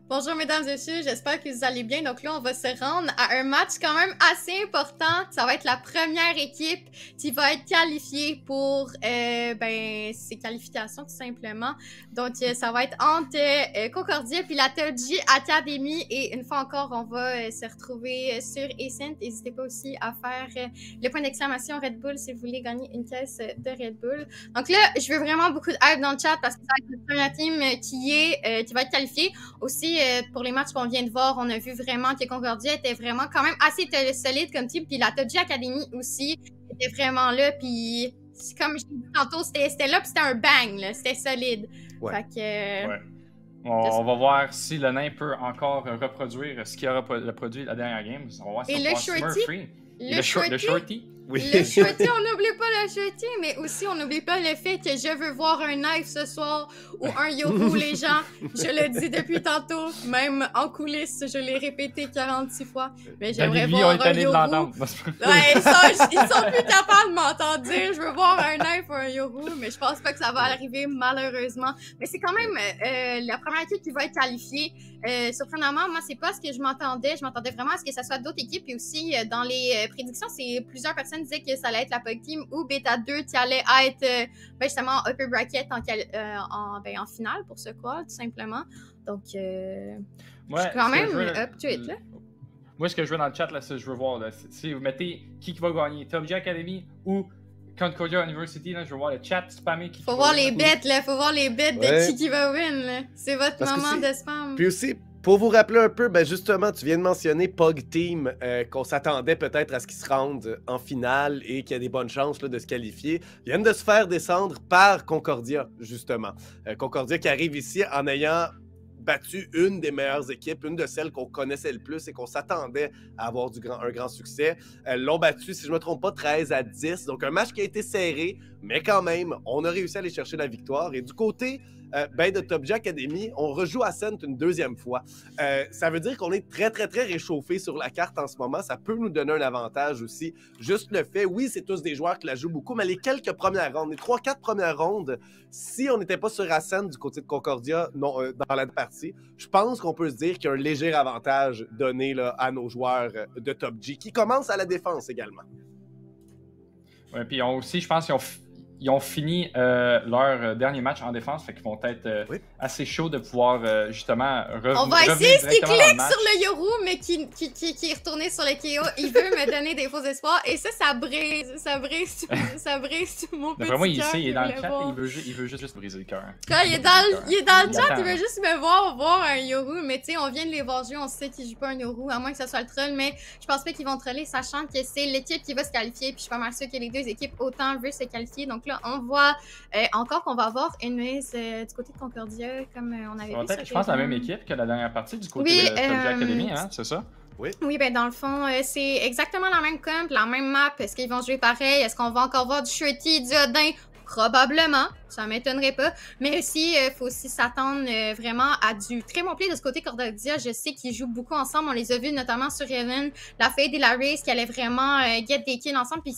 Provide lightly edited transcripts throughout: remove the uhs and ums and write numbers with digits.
Bonjour mesdames et messieurs, j'espère que vous allez bien. Donc là, on va se rendre à un match quand même assez important. Ça va être la première équipe qui va être qualifiée pour ses qualifications tout simplement. Donc ça va être entre Concordia puis la TLG Academy. Et une fois encore, on va se retrouver sur Ascent. N'hésitez pas aussi à faire le point d'exclamation Red Bull si vous voulez gagner une caisse de Red Bull. Donc là, je veux vraiment beaucoup de hype dans le chat parce que ça va être la première team qui va être qualifiée. Aussi, pour les matchs qu'on vient de voir, on a vu vraiment que Concordia était vraiment quand même assez solide comme team. Puis la TLG Academy aussi était vraiment là. Puis comme je l'ai dit tantôt, c'était là puis c'était un bang. C'était solide. Ouais. Fait que... Ouais. On va voir si le nain peut encore reproduire ce qu'il a reproduit la dernière game. On va voir si Et on le va shorty? Le shorty? Oui. Le shorty, on n'oublie pas le shorty, mais aussi on n'oublie pas le fait que je veux voir un knife ce soir ou un yoru, les gens. Je le dis depuis tantôt, même en coulisses, je l'ai répété 46 fois. Mais j'aimerais voir un yoru. Ouais, ils sont plus capables de m'entendre dire je veux voir un knife ou un yoru, mais je pense pas que ça va arriver malheureusement. Mais c'est quand même la première équipe qui va être qualifiée. Surprenamment, moi, c'est pas ce que je m'attendais. Je m'attendais vraiment à ce que ça soit d'autres équipes. Et aussi, dans les prédictions, c'est plusieurs personnes disaient que ça allait être la PUG Team ou Beta 2 qui allait être justement upper bracket en finale pour ce quad, tout simplement. Donc, je suis quand même up to it, là. Moi, ce que je veux dans le chat, là, c'est je veux voir, là, si vous mettez qui va gagner, TLG Academy ou Concordia University, là, je veux voir le chat spammer qui Faut voir les bêtes, là. Faut voir les bêtes de qui va win, là. C'est votre moment de spam. Puis aussi, pour vous rappeler un peu, ben justement, tu viens de mentionner PUG Team, qu'on s'attendait peut-être à ce qu'ils se rendent en finale et qu'il y a des bonnes chances là, de se qualifier. Ils viennent de se faire descendre par Concordia, justement. Concordia qui arrive ici en ayant battu une des meilleures équipes, une de celles qu'on connaissait le plus et qu'on s'attendait à avoir un grand succès. L'ont battu, si je ne me trompe pas, 13-10. Donc un match qui a été serré, mais quand même, on a réussi à aller chercher la victoire. Et du côté de TLG Academy, on rejoue Ascent une deuxième fois. Ça veut dire qu'on est très, très, très réchauffé sur la carte en ce moment. Ça peut nous donner un avantage aussi. Juste le fait, oui, c'est tous des joueurs qui la jouent beaucoup, mais les quelques premières rondes, les 3-4 premières rondes, si on n'était pas sur Ascent du côté de Concordia dans la partie, je pense qu'on peut se dire qu'il y a un léger avantage donné là, à nos joueurs de Top G qui commencent à la défense également. Ouais, puis aussi, je pense qu'ils ont fini leur dernier match en défense, fait qu'ils vont être assez chauds de pouvoir justement revenir. On va essayer ce qui clique sur le yoru, mais qui est retourné sur le KO. Il veut me donner des faux espoirs et ça brise mon petit D'après moi, il cœur, sait, il est dans le chat voir. et il veut juste briser le cœur. Quand il est dans le chat, il veut juste me voir un yoru, mais tu sais, on vient de les voir jouer, on sait qu'ils jouent pas un yoru, à moins que ce soit le troll, mais je pense pas qu'ils vont troller, sachant que c'est l'équipe qui va se qualifier, puis je suis pas mal sûre que les deux équipes autant veulent se qualifier, donc là, on voit encore qu'on va avoir une mise du côté de Concordia, comme on avait vu. Je pense la même équipe que la dernière partie du côté de TLG Academy, hein, c'est ça? Oui, ben dans le fond, c'est exactement la même comp, la même map. Est-ce qu'ils vont jouer pareil? Est-ce qu'on va encore voir du Shorty, du Odin? Probablement, ça m'étonnerait pas. Mais aussi, il faut aussi s'attendre vraiment à du très bon play de ce côté Concordia. Je sais qu'ils jouent beaucoup ensemble. On les a vus notamment sur Raven, la Fade et la Race qui allaient vraiment get des kills ensemble puis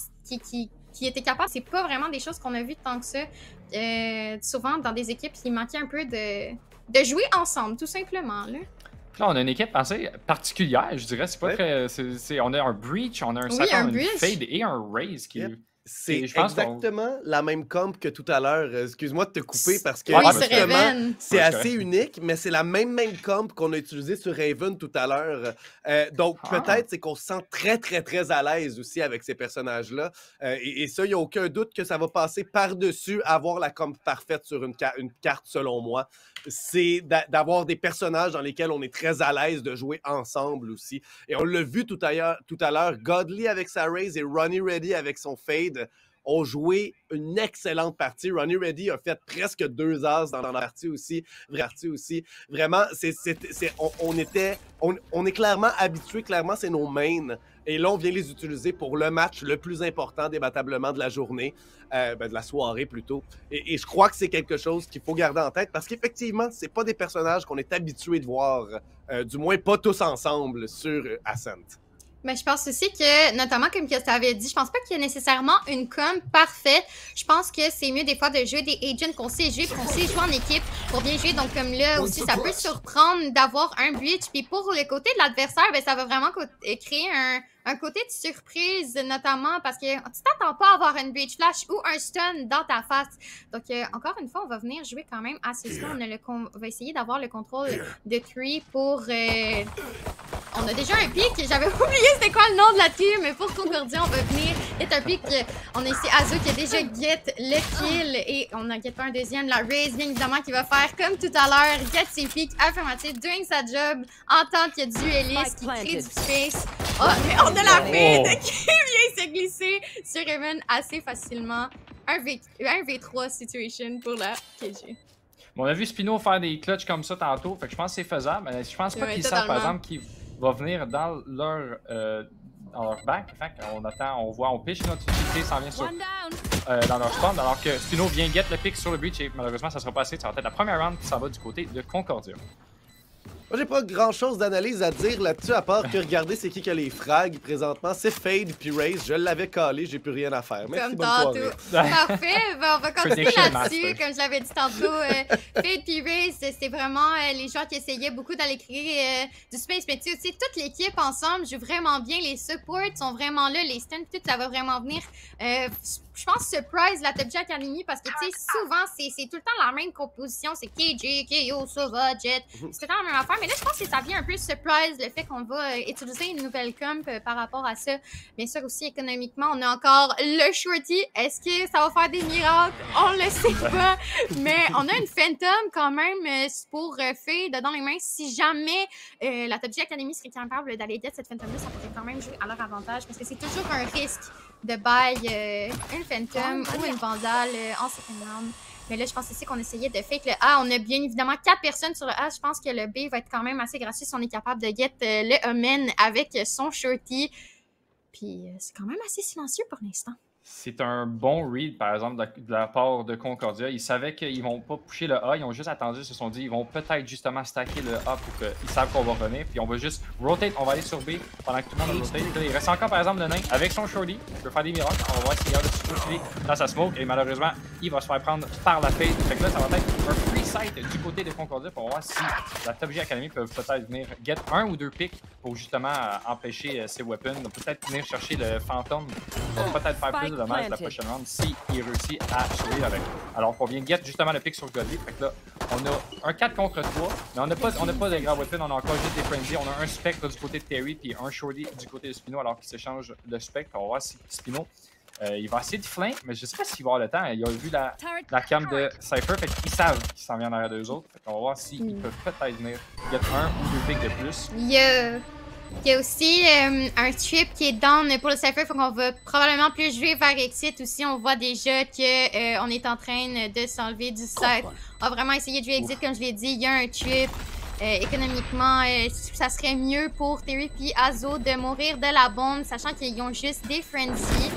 qui étaient capables. C'est pas vraiment des choses qu'on a vues tant que ça. Souvent dans des équipes qui manquaient un peu de jouer ensemble, tout simplement, là. Là, on a une équipe assez particulière, je dirais. C'est pas très. On a un Breach, on a un Satan, une Fade et un Raze qui. C'est exactement la même comp que tout à l'heure. Excuse-moi de te couper parce que c'est assez unique, mais c'est la même comp qu'on a utilisée sur Raven tout à l'heure. Donc peut-être c'est qu'on se sent très, très, très à l'aise aussi avec ces personnages-là. Et ça, il n'y a aucun doute que ça va passer par-dessus avoir la comp parfaite sur une carte, selon moi. C'est d'avoir des personnages dans lesquels on est très à l'aise de jouer ensemble aussi. Et on l'a vu tout à l'heure, Godly avec sa Raze et Ronnie Reddy avec son Fade ont joué une excellente partie. Ronnie Reddy a fait presque 2 as dans la partie aussi. Vraiment, on est clairement habitués, clairement c'est nos mains. Et là, on vient les utiliser pour le match le plus important débattablement de la journée, de la soirée plutôt. Et je crois que c'est quelque chose qu'il faut garder en tête parce qu'effectivement, c'est pas des personnages qu'on est habitué de voir, du moins pas tous ensemble sur Ascent. Mais je pense aussi que, notamment comme que tu avais dit, je pense pas qu'il y a nécessairement une com parfaite. Je pense que c'est mieux des fois de jouer des agents qu'on sait jouer, qu'on sait jouer en équipe pour bien jouer. Donc comme là aussi, ça peut surprendre d'avoir un breach. Puis pour le côté de l'adversaire, ben ça va vraiment créer un côté de surprise, notamment parce que tu t'attends pas à avoir une breach flash ou un stun dans ta face. Donc encore une fois, on va venir jouer quand même assez slow. On va essayer d'avoir le contrôle de 3 pour... On a déjà un pic, j'avais oublié c'était quoi le nom de la team, mais pour Concordia, on va venir get un pic. On a ici Azo qui a déjà get le kill et on a get pas un deuxième. La Raze, bien évidemment, qui va faire comme tout à l'heure, get ses pics affirmatifs, doing sa job, en tant qu'il y a dueliste qui crée du space. Oh, mais on a la fête qui vient se glisser sur Evan assez facilement. Un V3 situation pour la KG. On a vu Spino faire des clutches comme ça tantôt, fait que je pense que c'est faisable. Mais je pense pas qu'ils savent, par exemple, qu'il va venir dans leur back. Fait qu'on attend, on voit, on pitch notre utilité, s'en vient dans leur spawn, alors que Spino vient get le pick sur le breach et malheureusement, ça sera pas assez. Ça va être la première round qui s'en va du côté de Concordia. Moi, j'ai pas grand chose d'analyse à dire là-dessus, à part que regarder c'est qui a les frags présentement. C'est Fade puis Raze. Je l'avais calé, j'ai plus rien à faire. Merci, bonne soirée. Parfait, ben, on va continuer là-dessus. Comme je l'avais dit tantôt, Fade puis Raze, c'est vraiment les gens qui essayaient beaucoup d'aller créer du space. Mais tu sais, toute l'équipe ensemble joue vraiment bien. Les supports sont vraiment là. Les stuns, tout ça va vraiment venir. Je pense surprise la Top J Academy parce que tu sais, souvent, c'est tout le temps la même composition. C'est KJ, KO, Sova, Jet. C'est tout le temps la même affaire. Mais là, je pense que ça vient un peu surprise le fait qu'on va utiliser une nouvelle comp par rapport à ça. Bien sûr, aussi économiquement, on a encore le Shorty. Est-ce que ça va faire des miracles? On le sait pas. Mais on a une Phantom quand même pour Fade dans les mains. Si jamais la Top J Academy serait capable d'aller get cette Phantom-là, ça pourrait quand même jouer à leur avantage parce que c'est toujours un risque de buy une Phantom ou une Vandal en second round. Mais là, je pense aussi qu'on essayait de fake le A. On a bien évidemment 4 personnes sur le A. Je pense que le B va être quand même assez gracieux si on est capable de get le Omen avec son Shorty. Puis c'est quand même assez silencieux pour l'instant. C'est un bon read, par exemple, de la part de Concordia. Ils savaient qu'ils vont pas pusher le A, ils ont juste attendu, ils se sont dit, ils vont peut-être justement stacker le A pour qu'ils savent qu'on va revenir. Puis on va juste rotate, on va aller sur B pendant que tout le monde rotate. Il reste encore, par exemple, le nain avec son shorty. Il peut faire des miracles. On va voir s'il y a de se dans sa smoke. Et malheureusement, il va se faire prendre par la fade. Fait que là, ça va être un free sight du côté de Concordia pour voir si la Top J Academy peut peut-être venir get 1 ou 2 picks pour justement empêcher ses weapons. Peut-être venir chercher le fantôme pour peut-être faire plus de dommage la prochaine round s'il réussit à survivre avec. Alors qu'on vient get justement le pick sur Godly. Fait que là, on a un 4 contre 3, mais on n'a pas de grand weapon, on a encore juste des frenzy. On a un spectre du côté de Terry puis un shorty du côté de Spino alors qu'il s'échange le spectre. On va voir si Spino il va essayer de flank, mais je sais pas s'il va avoir le temps. Il a vu la cam de Cypher, fait qu'ils savent qu'il s'en vient en arrière d'eux autres. Fait qu'on va voir s'ils peuvent peut-être venir get 1 ou 2 picks de plus. Il y a aussi un trip qui est down pour le Cypher, faut qu'on va probablement plus jouer vers Exit aussi. On voit déjà que on est en train de s'enlever du site. On va vraiment essayer de jouer Exit, comme je l'ai dit. Il y a un trip. Économiquement, ça serait mieux pour Terry puis Azo de mourir de la bombe, sachant qu'ils ont juste des frenzy.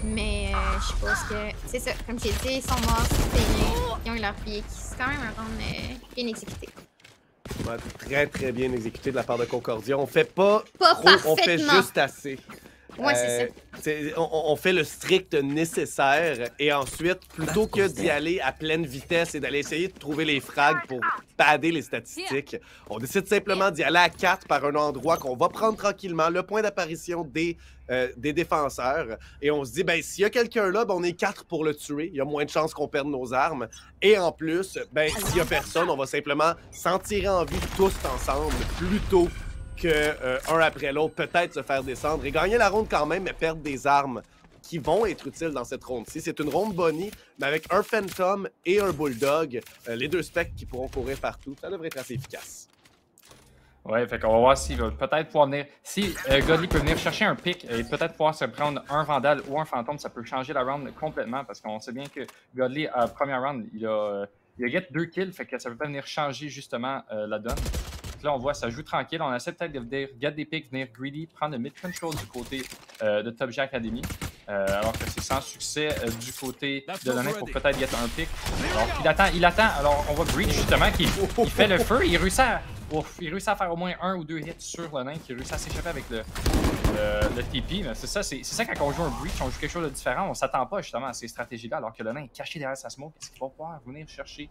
Mais je pense que c'est ça, comme j'ai dit, ils sont morts, c'est payé. Ils ont eu leur pied. C'est quand même un round bien exécuté. Ouais, très très bien exécuté de la part de Concordia. On fait pas trop, parfaitement. On fait juste assez. Ouais, c'est ça. On fait le strict nécessaire et ensuite, plutôt que d'y aller à pleine vitesse et d'aller essayer de trouver les frags pour padder les statistiques, on décide simplement d'y aller à 4 par un endroit qu'on va prendre tranquillement, le point d'apparition des défenseurs. Et on se dit, ben s'il y a quelqu'un là, ben, on est 4 pour le tuer. Il y a moins de chances qu'on perde nos armes. Et en plus, ben s'il y a personne, on va simplement s'en tirer en vue tous ensemble, plutôt que un après l'autre, peut-être se faire descendre et gagner la ronde quand même, mais perdre des armes qui vont être utiles dans cette ronde-ci. C'est une ronde bonnie, mais avec un Phantom et un Bulldog, les deux specs qui pourront courir partout, ça devrait être assez efficace. Ouais, fait qu'on va voir s'il va peut-être pouvoir venir. Si Godly peut venir chercher un pick et peut-être pouvoir se prendre un Vandal ou un Fantôme, ça peut changer la round complètement parce qu'on sait bien que Godly, à première round, il a get 2 kills, fait que ça peut venir changer justement la donne. Là, on voit, ça joue tranquille. On essaie peut-être de venir get des picks, venir greedy, prendre le mid-control du côté de Top J Academy. Alors que c'est sans succès du côté de l'honnête pour peut-être get un pick. Alors il attend. Alors on voit Breach justement qui fait le feu. Il réussit à faire au moins 1 ou 2 hits sur le nain, qui réussit à s'échapper avec le le TP. Mais c'est ça quand on joue un breach, on joue quelque chose de différent. On s'attend pas justement à ces stratégies-là, alors que le nain est caché derrière sa smoke. Est-ce qu'il va pouvoir venir chercher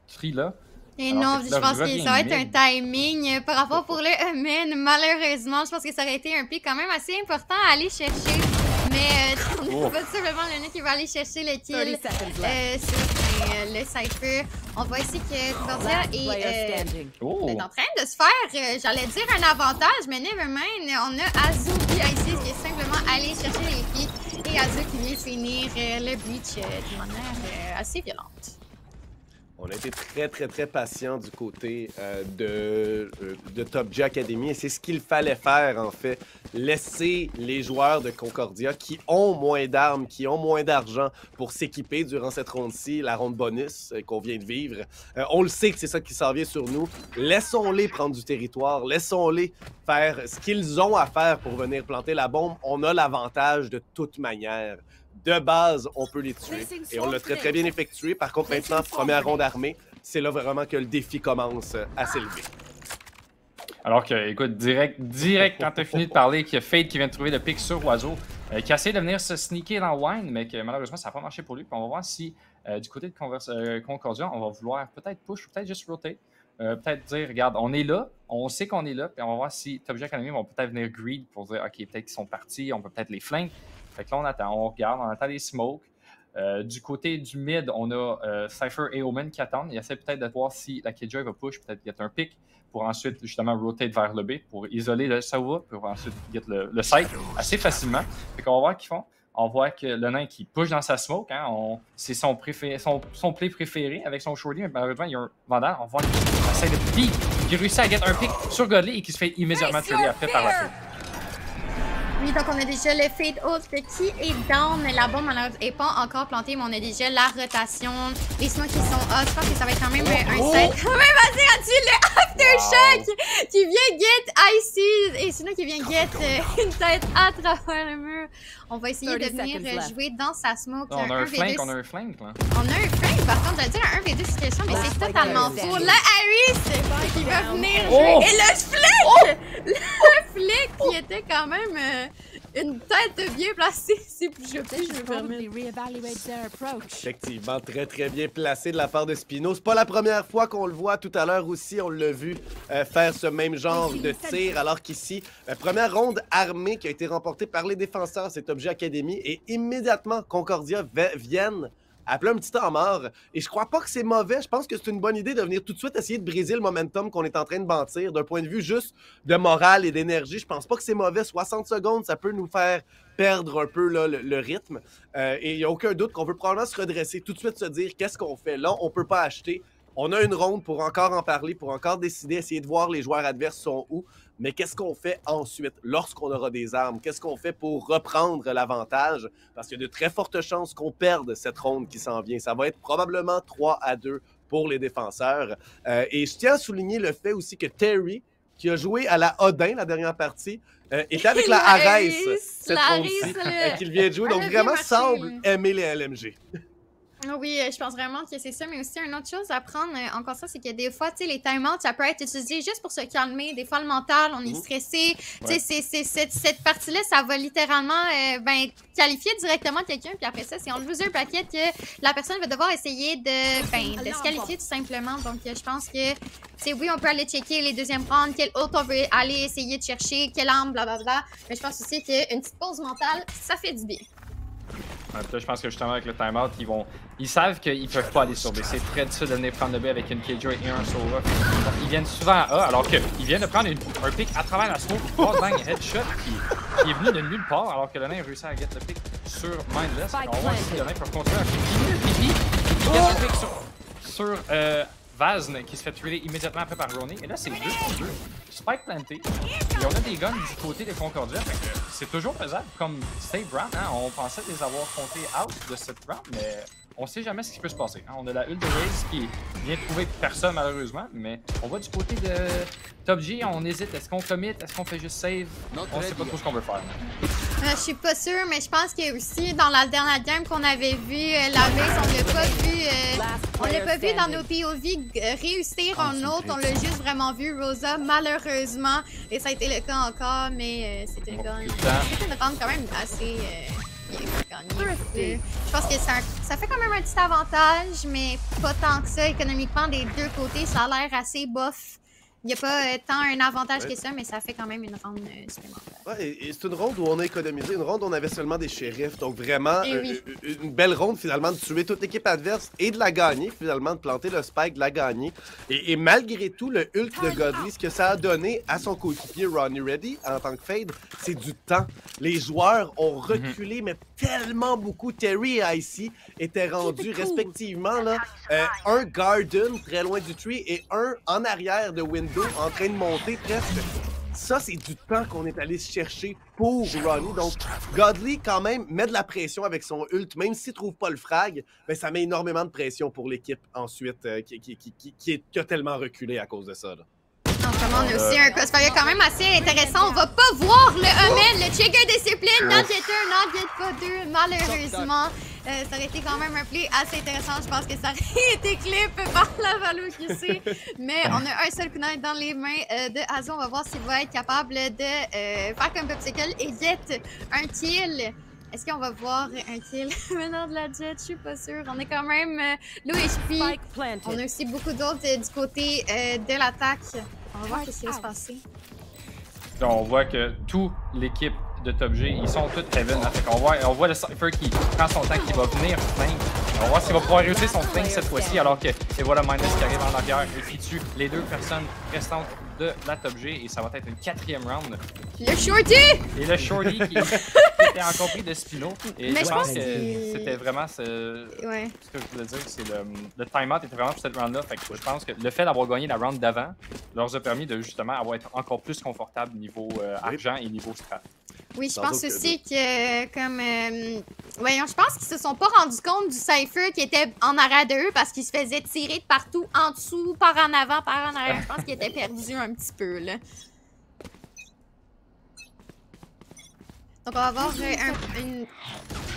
Free là? Et non, je pense que ça va être un timing par rapport pour le men. Malheureusement, je pense que ça aurait été un pick quand même assez important à aller chercher. Mais on va tout simplement le qui va aller chercher le kill sur le Cypher. On voit ici que Concordia est en train de se faire, j'allais dire un avantage, mais nevermind. On a Azu ici qui est simplement allé chercher les filles et Azu qui vient finir le breach d'une manière assez violente. On a été très patient du côté de Top G Academy et c'est ce qu'il fallait faire en fait. Laisser les joueurs de Concordia qui ont moins d'armes, qui ont moins d'argent pour s'équiper durant cette ronde-ci, la ronde bonus qu'on vient de vivre. On le sait que c'est ça qui s'en vient sur nous. Laissons-les prendre du territoire, laissons-les faire ce qu'ils ont à faire pour venir planter la bombe. On a l'avantage de toute manière. De base, on peut les tuer. Et on l'a très bien effectué. Par contre, maintenant, première ronde armée, c'est là vraiment que le défi commence à s'élever. Alors que, écoute, direct quand t'as fini de parler, qu'il y a Fade qui vient de trouver le pick sur Oiseau, qui essaie de venir se sneaker dans Wine, mais que malheureusement, ça n'a pas marché pour lui. Puis on va voir si, du côté de Concordia, on va vouloir peut-être push, peut-être juste rotate. Peut-être dire, regarde, on est là, on sait qu'on est là, puis on va voir si Top G Academy vont peut-être venir greed pour dire, OK, peut-être qu'ils sont partis, on peut peut-être les flank. Fait que là, on attend, on regarde, on attend les smokes. Du côté du mid, on a Cypher et Omen qui attendent. Ils essaient peut-être de voir si la Killjoy va push, peut-être get un pick pour ensuite justement rotate vers le B pour isoler le Sawa, pour ensuite get le site assez facilement. Fait qu'on va voir qu'ils font. On voit que le nain qui push dans sa smoke, hein, c'est son play préféré avec son shorty, mais malheureusement, il y a un Vandal. On voit qu'il essaie de pique, qui réussit à get un pick sur Godly et qui se fait immédiatement tuer après par la fête. Oui, donc on a déjà le fade out qui est down, mais la bombe n'est pas encore plantée, mais on a déjà la rotation, les smokes qui sont off. Je pense que ça va être quand même un set. Mais vas-y, as-tu le aftershock qui vient get Icy et sinon qui vient get une tête à travers le mur. On va essayer de venir jouer dans sa smoke. On a un flank, on a un flank là. On a un flank, par contre, j'allais dire un 1v2 situation, mais c'est totalement faux. Le Harris qui va venir jouer. Et le flick! Le flick qui était quand même une tête bien placée, si je me permets. Effectivement, très bien placé de la part de Spino. C'est pas la première fois qu'on le voit. Tout à l'heure aussi, on l'a vu faire ce même genre de tir. Alors qu'ici, première ronde armée qui a été remportée par les défenseurs, c'est Top G Academy. Et immédiatement, Concordia viennent appeler un petit temps mort. Et je crois pas que c'est mauvais. Je pense que c'est une bonne idée de venir tout de suite essayer de briser le momentum qu'on est en train de bâtir. D'un point de vue juste de morale et d'énergie, je pense pas que c'est mauvais. 60 secondes, ça peut nous faire perdre un peu là, le rythme. Et il n'y a aucun doute qu'on veut probablement se redresser, tout de suite se dire qu'est-ce qu'on fait. Là, on peut pas acheter. On a une ronde pour encore en parler, pour encore décider, essayer de voir les joueurs adverses sont où. Mais qu'est-ce qu'on fait ensuite, lorsqu'on aura des armes? Qu'est-ce qu'on fait pour reprendre l'avantage? Parce qu'il y a de très fortes chances qu'on perde cette ronde qui s'en vient. Ça va être probablement 3-2 pour les défenseurs. Et je tiens à souligner le fait aussi que Terry, qui a joué à la Odin la dernière partie, était avec la Ares cette ronde-ci, qu'il vient de jouer. Donc vraiment semble aimer les LMG. Oui, je pense vraiment que c'est ça, mais aussi une autre chose à prendre encore ça, c'est que des fois, tu sais, les timeouts, ça peut être utilisé juste pour se calmer. Des fois, le mental, on est stressé. Tu sais, cette partie-là, ça va littéralement qualifier directement quelqu'un. Puis après ça, c'est en loser bracket que la personne va devoir essayer de se qualifier tout simplement. Donc, je pense que, c'est oui, on peut aller checker les deuxièmes rounds, quel autre on veut aller essayer de chercher, quelle arme, blablabla. Mais je pense aussi qu'une petite pause mentale, ça fait du bien. Là, je pense que justement avec le timeout, ils savent qu'ils peuvent pas aller sur B. C'est très difficile de venir prendre le B avec une Killjoy et un Sova. Ils viennent souvent à A, alors qu'ils viennent de prendre un pick à travers la smoke, bang, headshot, qui est venu de nulle part, alors que le nain a réussi à get le pick sur Mindless. On va voir si le nain peut continuer à finir le pipi. Il get le pick sur Vazn qui se fait tuer immédiatement après par Roney. Et là, c'est 2 contre 2. Spike planté. Et on a des guns du côté de Concordia. C'est toujours faisable comme save round. Hein? On pensait les avoir comptés out de cette round, mais on sait jamais ce qui peut se passer. Hein? On a la Ult de Raze qui vient trouver personne malheureusement, mais on va du côté de Top G. On hésite. Est-ce qu'on commit? Est-ce qu'on fait juste save? On sait pas trop ce qu'on veut faire. Je suis pas sûre, mais je pense que aussi dans la dernière game qu'on avait vu la veille, on l'a pas vu dans nos POV réussir un autre. On l'a juste vraiment vu Rosa, malheureusement. Et ça a été le cas encore, mais c'était une round quand même assez bien gagnée. Je pense que ça fait quand même un petit avantage, mais pas tant que ça. Économiquement, des deux côtés, ça a l'air assez bof. Il n'y a pas tant un avantage que ça, mais ça fait quand même une ronde supplémentaire. Ouais, et c'est une ronde où on a économisé. Une ronde où on avait seulement des shérifs. Donc vraiment, une belle ronde finalement de tuer toute l'équipe adverse et de la gagner, finalement, de planter le spike, de la gagner. Et malgré tout, le ult de Godly, ce que ça a donné à son coéquipier Ronnie Reddy en tant que fade, c'est du temps. Les joueurs ont reculé, mais tellement beaucoup. Terry et Icy étaient rendus respectivement là, un Garden très loin du tree et un en arrière de Windows en train de monter presque. Ça, c'est du temps qu'on est allé chercher pour Ronnie. Donc, Godly, quand même, met de la pression avec son ult. Même s'il trouve pas le frag, ben, ça met énormément de pression pour l'équipe ensuite qui a tellement reculé à cause de ça. Là. On a aussi un crossfire quand même assez intéressant. On va pas voir le Hummel, le trigger discipline, not get 1, not get pas 2, malheureusement. Ça aurait été quand même un play assez intéressant. Je pense que ça aurait été clip par la Valo QC. Mais on a un seul coup d'œil dans les mains de Azo. On va voir s'il va être capable de faire comme Popsicle et get un kill. Est-ce qu'on va voir un kill venant de la Jet? Je suis pas sûre. On est quand même low HP. On a aussi beaucoup d'autres du côté de l'attaque. On va voir ce qui va se passer. On voit que toute l'équipe de Top G, ils sont tous Heaven. Hein, fait on voit le Cypher qui prend son temps, qui va venir flank. On va voir s'il va pouvoir réussir son flank cette fois-ci, alors que et voilà Mindless qui arrive en arrière et qui tue les deux personnes restantes de la Top G. Et ça va être une 4e round. Le Shorty! Et le Shorty qui était encore pris de Spino. Et mais je pense que c'était vraiment ce que je voulais dire, c'est le time-out était vraiment pour cette round-là. Fait que je pense que le fait d'avoir gagné la round d'avant leur a permis de justement avoir été encore plus confortable niveau argent et niveau strat. Oui, je pense aussi que voyons, je pense qu'ils se sont pas rendus compte du Cypher qui était en arrière de eux parce qu'ils se faisaient tirer de partout, en dessous, par en avant, par en arrière. Je pense qu'ils étaient perdus un petit peu, là. Donc, on va avoir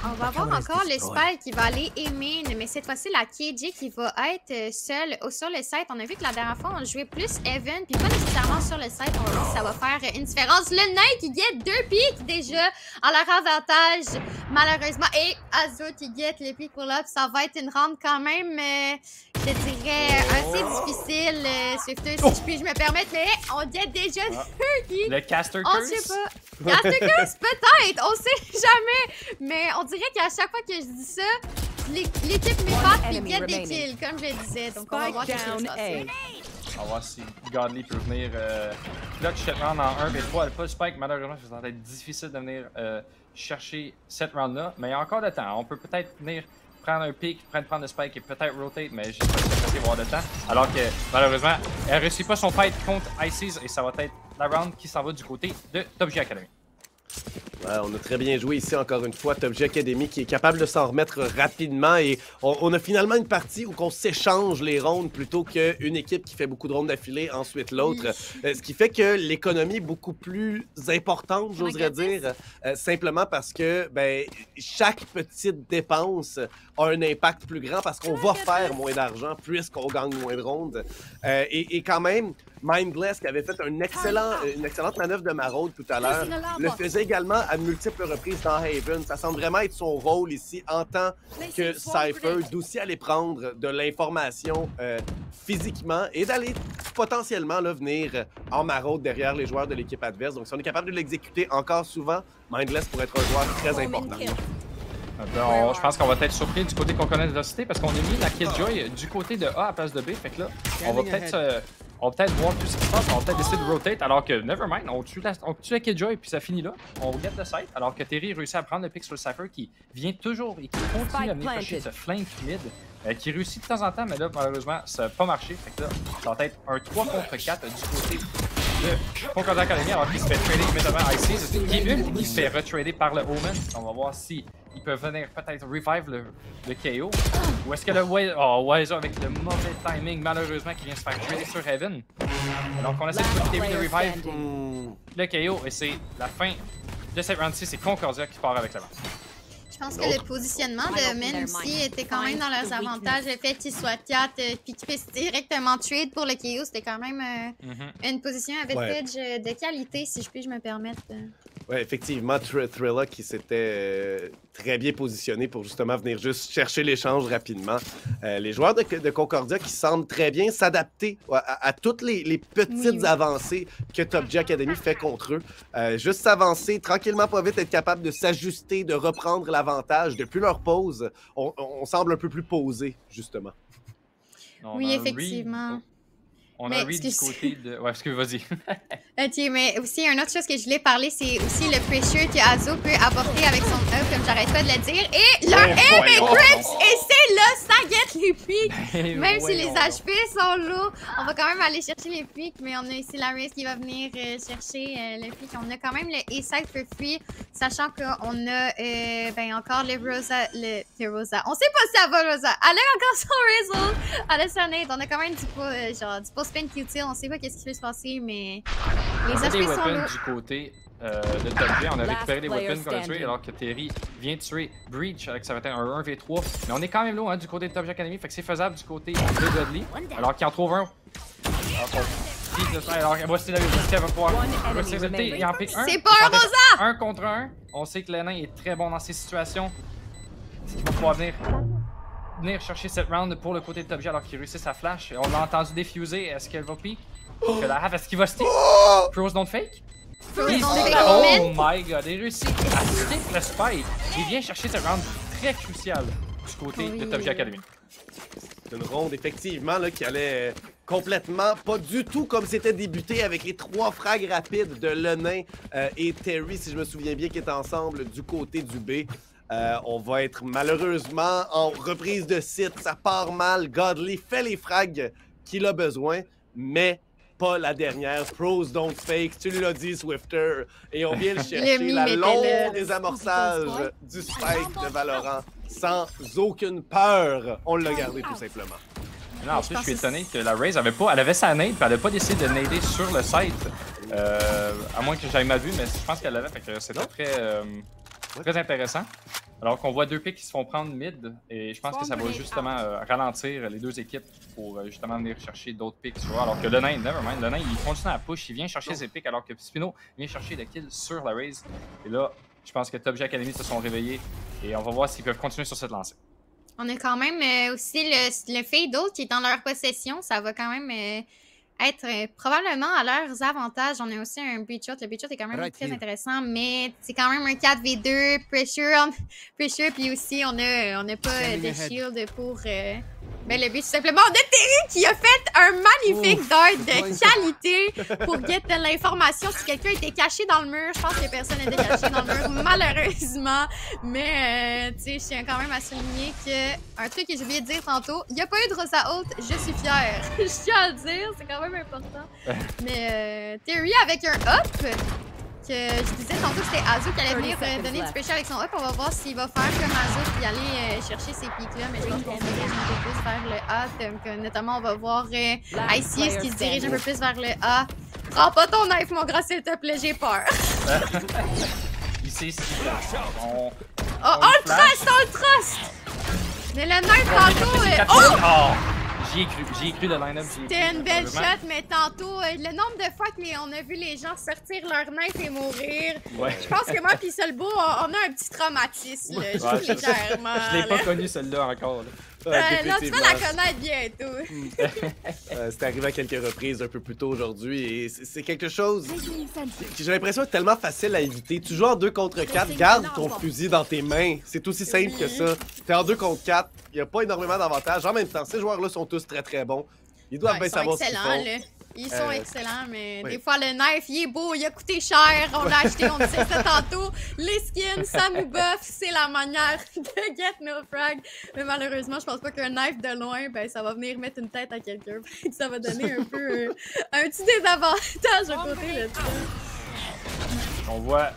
on va avoir encore le Spike qui va aller aimer, mais cette fois-ci, la KJ qui va être seule sur le site. On a vu que la dernière fois, on jouait plus Even, puis pas nécessairement sur le site. On va voir si ça va faire une différence. Le Knight qui get 2 pics déjà en leur avantage, malheureusement. Et Azo qui get les pics pour l'up. Ça va être une round quand même, je dirais, assez difficile. Swifter, si je puis me permettre, mais on get déjà 2 pics. Le Caster On Curse? sait pas. Caster Curse, peut-être. On sait jamais. Mais on dirait qu'à chaque fois que je dis ça, l'équipe m'épate et get des kills, comme je le disais. Donc on va voir ce qui va se passer. On va voir si Godly peut venir clutch cette round en 1v3. Pas de spike, malheureusement, ça va être difficile de venir chercher cette round-là. Mais il y a encore le temps. On peut peut-être venir prendre un pick, prendre le spike et peut-être rotate, mais je sais pas si c'est possible d'avoir le temps. Alors que malheureusement, elle ne réussit pas son fight contre Ices et ça va être la round qui s'en va du côté de Top G Academy. Ouais, on a très bien joué ici, encore une fois, Top G Academy qui est capable de s'en remettre rapidement et on a finalement une partie où on s'échange les rondes plutôt qu'une équipe qui fait beaucoup de rondes d'affilée, ensuite l'autre. Ce qui fait que l'économie est beaucoup plus importante, j'oserais dire, simplement parce que ben, chaque petite dépense a un impact plus grand parce qu'on va faire moins d'argent puisqu'on gagne moins de rondes. Et quand même, Mindless qui avait fait une excellente manœuvre de maraude tout à l'heure, le faisait également à de multiples reprises dans Haven. Ça semble vraiment être son rôle ici en tant que Cypher, d'aussi aller prendre de l'information physiquement et d'aller potentiellement là, venir en maraude derrière les joueurs de l'équipe adverse. Donc si on est capable de l'exécuter encore souvent, Mindless pourrait être un joueur très important. Je pense qu'on va être surpris du côté qu'on connaît de Velocity parce qu'on a mis la Killjoy du côté de A à place de B. Fait que là, on va peut-être voir tout ce qui se passe, on va peut-être décider de rotate alors que nevermind, on tue la Killjoy et puis ça finit là. On get le site alors que Terry réussit à prendre le pick sur le Cypher qui vient toujours et qui continue à venir chercher ce flank mid qui réussit de temps en temps, mais là malheureusement ça n'a pas marché. Fait que là, ça va être un 3 contre 4 du côté de Concordia Academy alors qu'il se fait trader immédiatement à Ices qui se fait retrader par le Omen. On va voir si ils peuvent venir peut-être revive le KO. Ou est-ce que le Wiser avec le mauvais timing malheureusement qui vient se faire trader sur Heaven. Donc on essaie de revive le KO et c'est la fin de cette round-ci, c'est Concordia qui part avec la main. Je pense que le positionnement de Men aussi était quand même dans leurs avantages. Le fait qu'ils soient 4 puis qu'ils puissent directement trade pour le KO, c'était quand même une position avec de qualité, si je puis me permettre. Ouais, effectivement, Thrilla qui s'était très bien positionné pour justement venir juste chercher l'échange rapidement. Les joueurs de Concordia qui semblent très bien s'adapter à toutes les petites avancées que Top G Academy fait contre eux. Juste s'avancer tranquillement, pas vite, être capable de s'ajuster, de reprendre l'avantage. Depuis leur pause, on semble un peu plus posé, justement. Oui, effectivement. On a Reed du côté de... Ouais, excuse, vas-y. Ok, mais aussi, une autre chose que je voulais parler, c'est aussi le pressure que Azo peut apporter avec son œuf, comme j'arrête pas de le dire. Et leur aim est grips! Et c'est là, ça guette les pics! Même si les HP sont lourds, on va quand même aller chercher les pics, mais on a ici la Raze qui va venir chercher les pics. On a quand même le A-Side for free, sachant qu'on a encore le Rosa. Le Rosa. On sait pas si ça va, Rosa. Elle a encore son Razzle. Elle a son aide. On a quand même du spin Q-Tilt, on sait pas qu'est-ce qui peut se passer, mais les HP sont là. Du côté de Top G, on a récupéré les weapons qu'on a tués, alors que Terry vient de tuer Breach avec ça va être un 1v3. Mais on est quand même là du côté de Top G Academy, fait que c'est faisable du côté de Dudley, alors qu'il en trouve un. Alors voici la vie, elle va pouvoir il en pique un. C'est pas un Rosa! 1 contre 1. On sait que le nain est très bon dans ces situations. Est-ce qu'il va pouvoir venir chercher cette round pour le côté de Top G alors qu'il réussit sa flash? On l'a entendu défuser. Est-ce qu'elle va pique? Est-ce qu'il va stick? Pros don't fake? Oh my god, il réussit à stick le spike. Il vient chercher cette round très cruciale du côté de Top G Academy. C'est une ronde, effectivement, là, qui allait complètement, pas du tout comme c'était débuté avec les 3 frags rapides de Lenain et Terry, si je me souviens bien, qui étaient ensemble du côté du B. On va être malheureusement en reprise de site. Ça part mal. Godly fait les frags qu'il a besoin, mais pas la dernière. Pros don't fake. Tu l'as dit, Swifter. Et on vient le chercher. La longue désamorçage du spike de Valorant sans aucune peur. On l'a gardé tout simplement. Non, en plus, je suis étonné que la Raze elle avait sa nade, puis elle n'a pas décidé de nader sur le site. À moins que j'aille mal vu, mais je pense qu'elle l'avait, fait que c'était très intéressant. Alors qu'on voit 2 picks qui se font prendre mid, et je pense que ça va justement ralentir les 2 équipes pour justement venir chercher d'autres picks. Alors que le nain, nevermind, le nain il continue à push, il vient chercher ses picks alors que Spino vient chercher le kill sur la Raze. Et là, je pense que Top G Academy se sont réveillés et on va voir s'ils peuvent continuer sur cette lancée. On a quand même aussi le fade-out qui est en leur possession, ça va quand même être probablement à leurs avantages. On a aussi un breach shot. Le breach shot est quand même très intéressant, mais c'est quand même un 4v2, pressure, puis aussi on a pas de shield pour le but. Tout simplement, on a Terry qui a fait un magnifique dart de qualité pour get de l'information si quelqu'un était caché dans le mur. Je pense que personne n'était caché dans le mur, malheureusement. Mais, tu sais, je tiens quand même à souligner que un truc que j'ai oublié de dire tantôt, il n'y a pas eu de Rosa haute, je suis fière. Je tiens à le dire, c'est quand même important. Mais, Terry avec un up, que je disais tantôt que c'était Azo qui allait venir donner du pressure avec son up. On va voir s'il va faire comme Azo puis aller chercher ces pics-là. Mais je pense qu'on se dirige un peu plus vers le A. Donc, notamment, on va voir Isis qui se dirige un peu plus vers le A. Prends pas ton knife, mon gars, s'il te plaît, j'ai peur. Il sait ce qu'il fait. On le trust! Mais le knife tantôt... J'y ai cru le line-up. C'était une belle shot, mais tantôt, le nombre de fois qu'on a vu les gens sortir leur knife et mourir, je pense que moi et Solbo, on a un petit traumatisme, clairement. Je l'ai pas connu celle-là encore. Non, tu vas la connaître bientôt. C'est arrivé à quelques reprises un peu plus tôt aujourd'hui et c'est quelque chose que j'ai l'impression est tellement facile à éviter. Tu joues en 2 contre 4, garde ton fusil dans tes mains. C'est aussi simple que ça. T'es en 2 contre 4, il n'y a pas énormément d'avantages. En même temps, ces joueurs-là sont tous très bons. Ils doivent bien savoir ce qu'ils font. Ils sont excellents, mais des fois, le knife, il est beau, il a coûté cher, on l'a acheté, on disait ça tantôt. Les skins, ça nous buff, c'est la manière de get no frag. Mais malheureusement, je pense pas qu'un knife de loin, ben ça va venir mettre une tête à quelqu'un. Ça va donner un peu un petit désavantage à côté de ça. On voit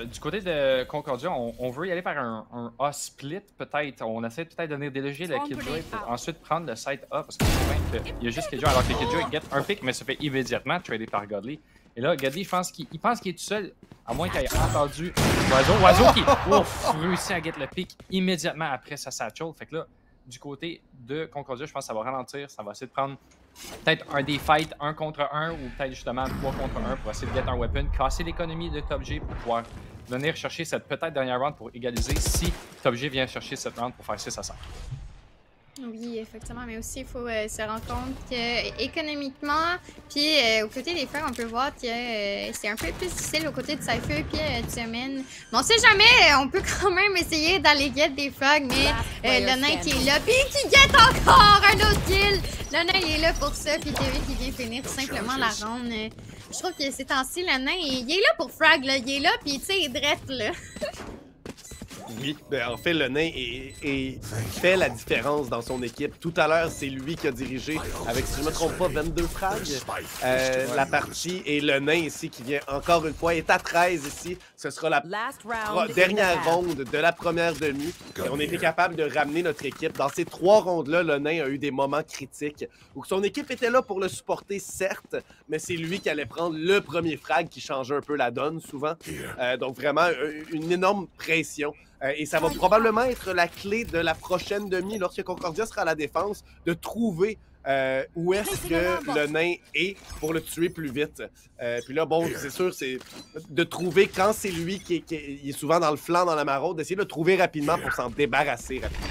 du côté de Concordia, on veut y aller vers un A split peut-être. On essaie peut-être de venir déloger le Killjoy pour ensuite prendre le site A parce qu'on sait bien qu'il y a juste Killjoy alors que Killjoy get un pick mais se fait immédiatement trader par Godly. Et là, Godly, je pense qu'il est tout seul, à moins qu'il ait entendu Oiseau qui réussit à get le pick immédiatement après sa satchel. Fait que là, du côté de Concordia, je pense que ça va ralentir. Ça va essayer de prendre peut-être un des fights 1 contre 1 ou peut-être justement 3 contre 1 pour essayer de get un weapon, casser l'économie de Top G pour pouvoir venir chercher cette peut-être dernière round pour égaliser si Top G vient chercher cette round pour faire 6-5. Oui, effectivement, mais aussi il faut se rendre compte que économiquement, puis aux côtés des frères, on peut voir que c'est un peu plus difficile aux côtés de Cypher puis de Semaine. Mais on sait jamais, on peut quand même essayer d'aller get des frags, mais le nain qui est là, puis qui get encore un autre kill! Le nain il est là pour ça, puis Kevin qui vient finir tout simplement la ronde. Je trouve que ces temps-ci, le nain, il est là pour frag, là. Il est là, puis tu sais, il est drette, là. Oui, ben, en fait, le nain fait la différence dans son équipe. Tout à l'heure, c'est lui qui a dirigé, avec, si je ne me trompe pas, 22 frags la partie. Et le nain ici, qui vient encore une fois, est à 13 ici. Ce sera la dernière ronde de la première demi. Et on a été capable de ramener notre équipe. Dans ces 3 rondes-là, le nain a eu des moments critiques où son équipe était là pour le supporter, certes, mais c'est lui qui allait prendre le premier frag qui changeait un peu la donne, souvent. Donc vraiment, une énorme pression. Et ça va probablement être la clé de la prochaine demi, lorsque Concordia sera à la défense, de trouver où est-ce que le nain est pour le tuer plus vite. Puis là, bon, c'est sûr, c'est de trouver quand c'est lui qui est souvent dans le flanc, dans la maraude, d'essayer de le trouver rapidement pour s'en débarrasser rapidement.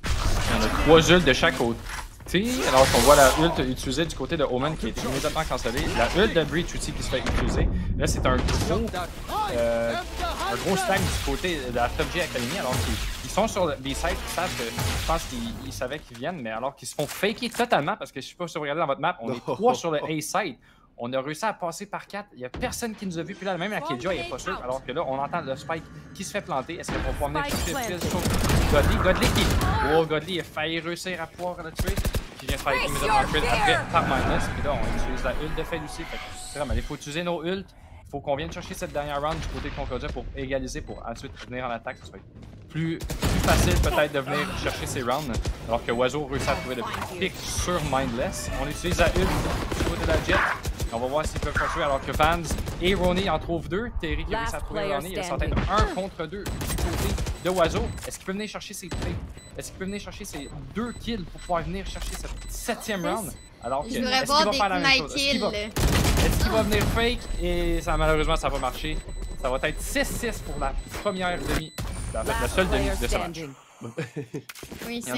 Il y en a 3 ults de chaque côté. Alors qu'on voit la ult utilisée du côté de Omen qui est immédiatement cancellée. La ult de Breach aussi qui se fait utiliser. Là, c'est un gros stack du côté de la Top G Academy alors qu'ils sont sur des sites qui savent que je pense qu'ils savaient qu'ils viennent, mais alors qu'ils se font faker totalement parce que je sais pas si vous regardez dans votre map, on est 3 sur le A site. On a réussi à passer par 4. Il n'y a personne qui nous a vu. Puis là, même la Killjoy n'est pas sûr. Alors que là, on entend le Spike qui se fait planter. Est-ce qu'on va pouvoir venir chercher le kill sur Godly qui... Oh, Godly a failli réussir à pouvoir le tuer. Qui vient faire immédiatement crit après par Minus. Puis là, on utilise la ult de Fade aussi. Il faut utiliser nos ults. Il faut qu'on vienne chercher cette dernière round du côté de Concordia pour égaliser, pour ensuite venir en attaque. Ça va être plus facile peut-être de venir chercher ces rounds. Alors que Oiseau réussit à trouver le pick sur Mindless. On utilise la ult du côté de la Jet. On va voir s'ils peuvent construire alors que Vans et Ronnie en trouvent 2. Terry qui a réussi à trouver Ronnie. Il a s'entendre 1 contre 2 du côté de Oiseau. Est-ce qu'il peut venir chercher ses 2 kills pour pouvoir venir chercher cette 7e round? Alors que, je voudrais voir des knight kills. Est-ce qu'il va venir fake? Et ça, malheureusement, ça va marcher. Ça va être 6-6 pour la première demi. En fait, la seule demi de ce match. Oui, c'est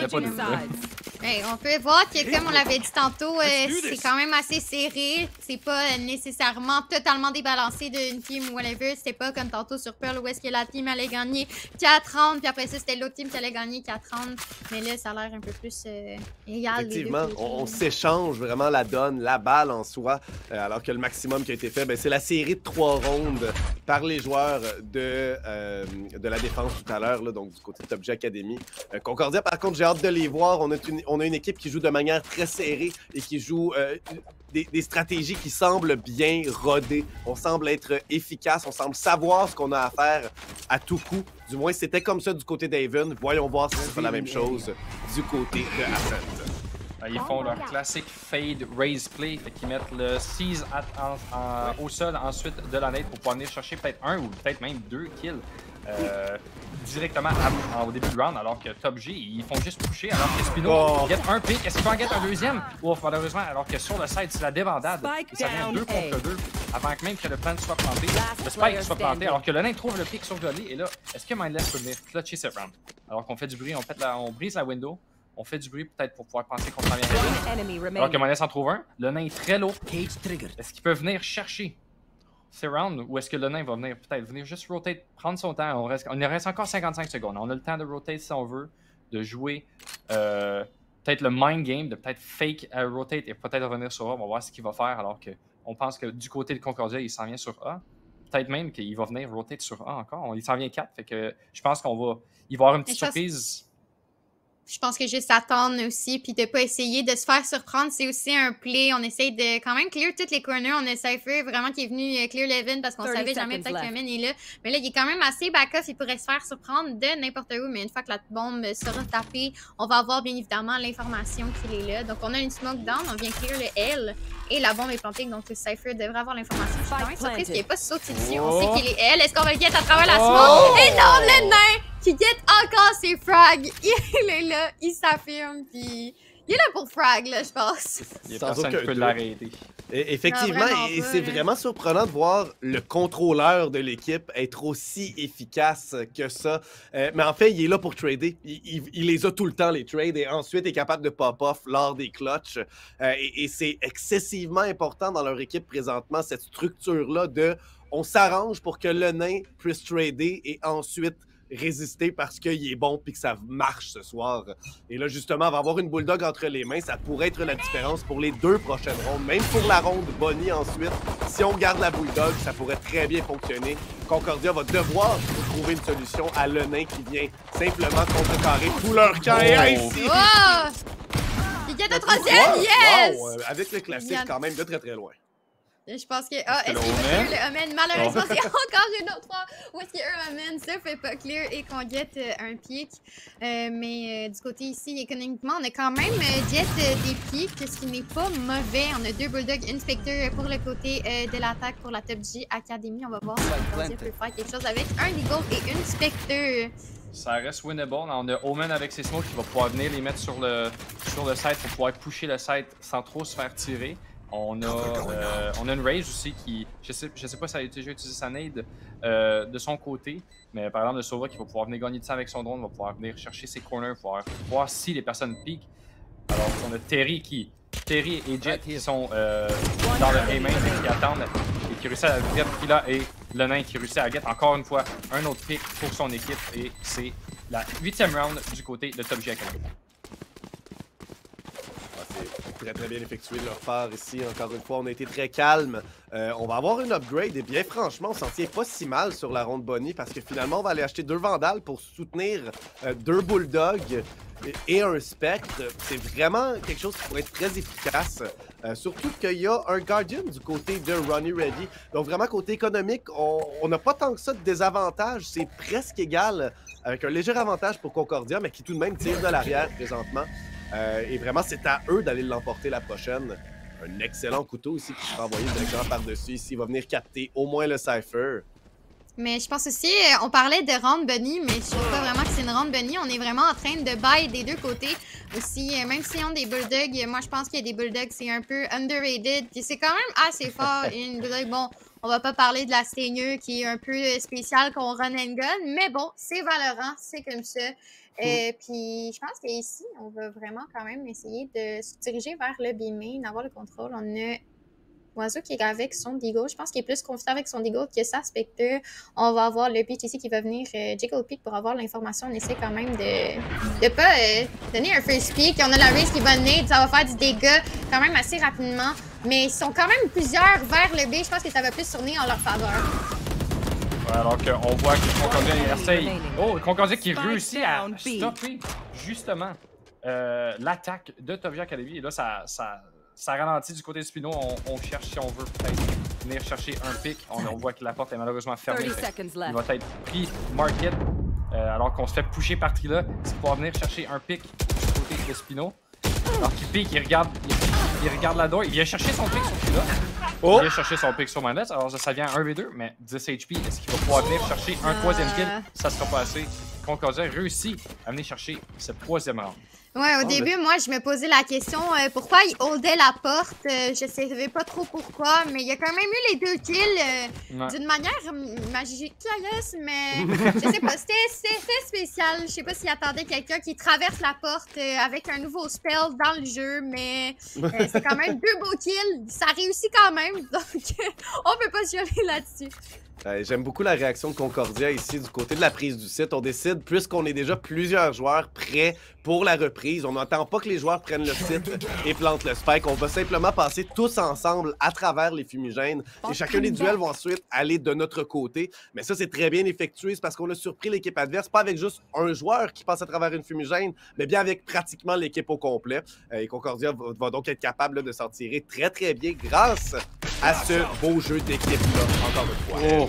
on peut voir que, comme on l'avait dit tantôt, c'est quand même assez serré. C'est pas nécessairement totalement débalancé d'une team ou whatever. C'était pas comme tantôt sur Pearl où est-ce que la team allait gagner 4-30, puis après ça, c'était l'autre team qui allait gagner 4-30. Mais là, ça a l'air un peu plus égal. Effectivement, on s'échange vraiment la donne, la balle en soi, alors que le maximum qui a été fait, c'est la série de 3 rondes par les joueurs de la défense tout à l'heure, donc du côté de Top G Academy. Concordia, par contre, j'ai hâte de les voir. On a une équipe qui joue de manière très serrée et qui joue des stratégies qui semblent bien rodées. On semble être efficace, on semble savoir ce qu'on a à faire à tout coup. Du moins, c'était comme ça du côté d'Haven. Voyons voir si c'est pas la même chose du côté de Ascent. Ils font leur classique fade raise play, fait qu'ils mettent le seize au sol ensuite de la nade pour pouvoir venir chercher peut-être 1 ou peut-être même 2 kills directement au début du round, alors que Top G, ils font juste pusher, alors que Spino get un pick. Est-ce qu'il peut en get un deuxième? Ouf, malheureusement, alors que sur le side, c'est la débandade. Et ça vient 2 contre 2 avant que même que le plan soit planté. Le spike soit planté, alors que le nain trouve le pick sur Godly. Et là, est-ce que Mindless peut venir clutcher cette round? Alors qu'on fait du bruit, on brise la window. On fait du bruit peut-être pour pouvoir penser qu'on s'en vient. Alors que Mindless en trouve un. Le nain est très low. Est-ce qu'il peut venir chercher ces rounds ou est-ce que le nain va venir peut-être venir juste rotate, prendre son temps? Il reste encore 55 secondes. On a le temps de rotate si on veut, de jouer peut-être le mind game, de peut-être fake rotate et peut-être revenir sur A. On va voir ce qu'il va faire alors qu'on pense que du côté de Concordia, il s'en vient sur A. Peut-être même qu'il va venir rotate sur A encore. Il s'en vient 4. Fait que je pense il va y avoir une petite surprise. Je pense que juste attendre aussi, puis de pas essayer de se faire surprendre, c'est aussi un play. On essaye de quand même clear toutes les corners. On a Cypher vraiment qui est venu clear Levin parce qu'on savait jamais peut-être que Levin est là. Mais là, il est quand même assez back-off. Il pourrait se faire surprendre de n'importe où. Mais une fois que la bombe sera tapée, on va avoir bien évidemment l'information qu'il est là. Donc, on a une smoke down. On vient clear le L. Et la bombe est plantée. Donc, Cypher devrait avoir l'information. Je suis quand même surprise qu'il n'ait pas sauté dessus. On sait qu'il est L. Est-ce qu'on va le get à travers la smoke? Et non, le nain! Qui get encore ses frags. Il est là, il s'affirme, puis il est là pour frag, là, je pense. Il y a personne qui peut l'arrêter. Effectivement, et c'est vraiment surprenant de voir le contrôleur de l'équipe être aussi efficace que ça. Mais en fait, il est là pour trader. Il les a tout le temps, les trades, et ensuite est capable de pop-off lors des clutches. Et c'est excessivement important dans leur équipe présentement, cette structure-là de on s'arrange pour que le nain puisse trader et ensuite résister parce qu'il est bon puis que ça marche ce soir. Et là, justement, on va avoir une bulldog entre les mains. Ça pourrait être la différence pour les 2 prochaines rondes. Même pour la ronde Bonnie ensuite, si on garde la bulldog, ça pourrait très bien fonctionner. Concordia va devoir trouver une solution à le nain qui vient simplement contrecarrer tout leur camp. Et ainsi... Il y a de troisième, yes! Wow! Avec le classique, quand même, de très très loin. Je pense que... Ah, est-ce qu'il va le Omen? Malheureusement, c'est encore une autre fois où est-ce qu'il y a un Omen, ça fait pas clear et qu'on get un pic. Mais du côté ici, économiquement, on a quand même get des pics, ce qui n'est pas mauvais. On a 2 Bulldog Inspector pour le côté de l'attaque pour la Top G Academy. On va voir si on peut faire quelque chose avec un Eagle et une Spectre. Ça reste winnable. On a Omen avec ses smokes qui va pouvoir venir les mettre sur le site pour pouvoir pusher le site sans trop se faire tirer. On a une Raze aussi qui, je sais pas si elle a déjà utilisé sa nade de son côté, mais par exemple le Sova qui va pouvoir venir gagner du temps avec son drone, va pouvoir venir chercher ses corners, pouvoir voir si les personnes piquent. Alors on a Terry et Jet qui sont dans le A-main et qui attendent et qui réussit à get Pila et le nain qui réussit à get encore une fois un autre pick pour son équipe et c'est la 8e round du côté de Top G Academy. Très très bien effectué de leur part ici. Encore une fois, on a été très calme. On va avoir une upgrade et bien franchement, on s'en tient pas si mal sur la ronde Bonnie parce que finalement, on va aller acheter 2 Vandales pour soutenir 2 Bulldogs et un Spectre. C'est vraiment quelque chose qui pourrait être très efficace. Surtout qu'il y a un Guardian du côté de Ronnie Ready. Donc vraiment, côté économique, on n'a pas tant que ça de désavantage. C'est presque égal avec un léger avantage pour Concordia, mais qui tout de même tire de l'arrière présentement. Et vraiment, c'est à eux d'aller l'emporter la prochaine. Un excellent couteau ici qui sera envoyé directement par-dessus. Ici, il va venir capter au moins le Cypher. Mais je pense aussi, on parlait de round bunny, mais je trouve pas vraiment que c'est une round bunny. On est vraiment en train de buy des 2 côtés. Aussi, même si on a des bulldogs, moi je pense qu'il y a des bulldogs, c'est un peu underrated. Puis c'est quand même assez fort. Une bulldog, bon, on va pas parler de la Stinger qui est un peu spéciale qu'on run and gun, mais bon, c'est Valorant, c'est comme ça. Puis je pense qu'ici, on va vraiment quand même essayer de se diriger vers le B-main, avoir le contrôle. On a Oiseau qui est avec son Deagle. Je pense qu'il est plus confiant avec son Deagle que sa Spectre. On va avoir le pitch ici qui va venir Jiggle Peak pour avoir l'information. On essaie quand même de pas donner un first pick. On a la Race qui va nade, ça va faire du dégât quand même assez rapidement. Mais ils sont quand même plusieurs vers le B. Je pense que ça va plus tourner en leur faveur. Ouais, alors qu'on voit que Concordia essaye. Oh, Concordia qui réussit à stopper justement l'attaque de Top G Academy. Et là, ça ralentit du côté de Spino. On cherche si on veut peut-être venir chercher un pick. On voit que la porte est malheureusement fermée. Il va être pris market alors qu'on se fait pusher par Trilla. C'est pour venir chercher un pick du côté de Spino. Alors qu'il pique, il regarde la door. Il vient chercher son pick sur Trilla. Il vient chercher son pick sur Manette. Alors ça vient 1v2, mais 10 HP. Est-ce qu'il va pouvoir venir chercher un 3e kill? Ça sera pas assez. Concordia réussit à venir chercher cette 3e round. Ouais, au début, moi, je me posais la question pourquoi il holdait la porte. Je savais pas trop pourquoi, mais il y a quand même eu les 2 kills d'une manière magique, mais je sais pas, c'était spécial. Je sais pas s'il attendait quelqu'un qui traverse la porte avec un nouveau spell dans le jeu, mais c'est quand même 2 beaux kills. Ça réussit quand même, donc on peut pas se geler là-dessus. J'aime beaucoup la réaction de Concordia ici du côté de la prise du site. On décide, puisqu'on est déjà plusieurs joueurs prêts pour la reprise, on n'attend pas que les joueurs prennent le site et plantent le spike. On va simplement passer tous ensemble à travers les fumigènes et chacun des duels vont ensuite aller de notre côté. Mais ça, c'est très bien effectué. C'est parce qu'on a surpris l'équipe adverse, pas avec juste un joueur qui passe à travers une fumigène, mais bien avec pratiquement l'équipe au complet. Et Concordia va donc être capable là, de s'en tirer très très bien grâce à ce beau jeu d'équipe-là, encore une fois.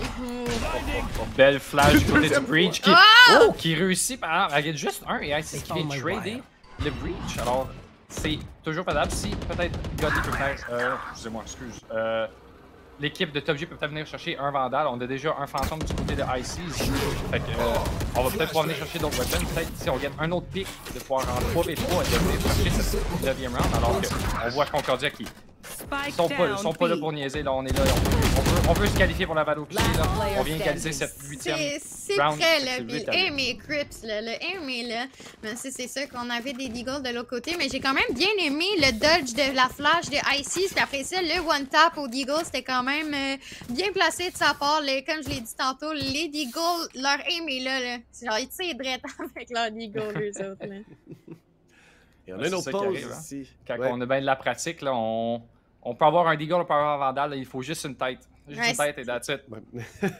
Belle flash du côté du Breach qui réussit par à juste un et c'est ce qui vient trader le Breach. Alors, c'est toujours faisable si peut-être Godly peut faire. Excusez-moi, excuse. L'équipe de Top G peut peut-être venir chercher un Vandal. On a déjà un fantôme du côté de ICs. Fait que, on va peut-être pouvoir venir chercher d'autres weapons. Peut-être si on gagne un autre pick de pouvoir en 3v3 et de venir chercher cette 9e round. Alors qu'on voit Concordia qui sont pas là pour niaiser. Là, on est là. On veut se qualifier pour la Battle P. On vient égaliser cette 8e c'est round. très là. Puis aim et Crips, là. Le aim est là. Mais c'est sûr qu'on avait des Deagles de l'autre côté. Mais j'ai quand même bien aimé le dodge de la flash de Icy. Puis après ça, le one tap au Deagle, c'était quand même bien placé de sa part. Comme je l'ai dit tantôt, les Deagles, leur aim est là. C'est genre, ils tirent direct avec leur Deagle, eux autres. Là. Il y en a une autre pause ici. Quand on a bien de la pratique, là, on peut avoir un Deagle, on peut avoir un Vandal, là, il faut juste une tête. Juste une tête et that's it.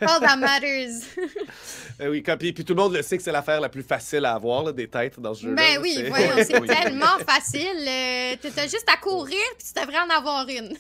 All that matters. Oui, puis tout le monde le sait que c'est l'affaire la plus facile à avoir, là, des têtes dans ce jeu-là. Ben oui, voyons, c'est tellement facile. Tu as juste à courir puis tu devrais en avoir une.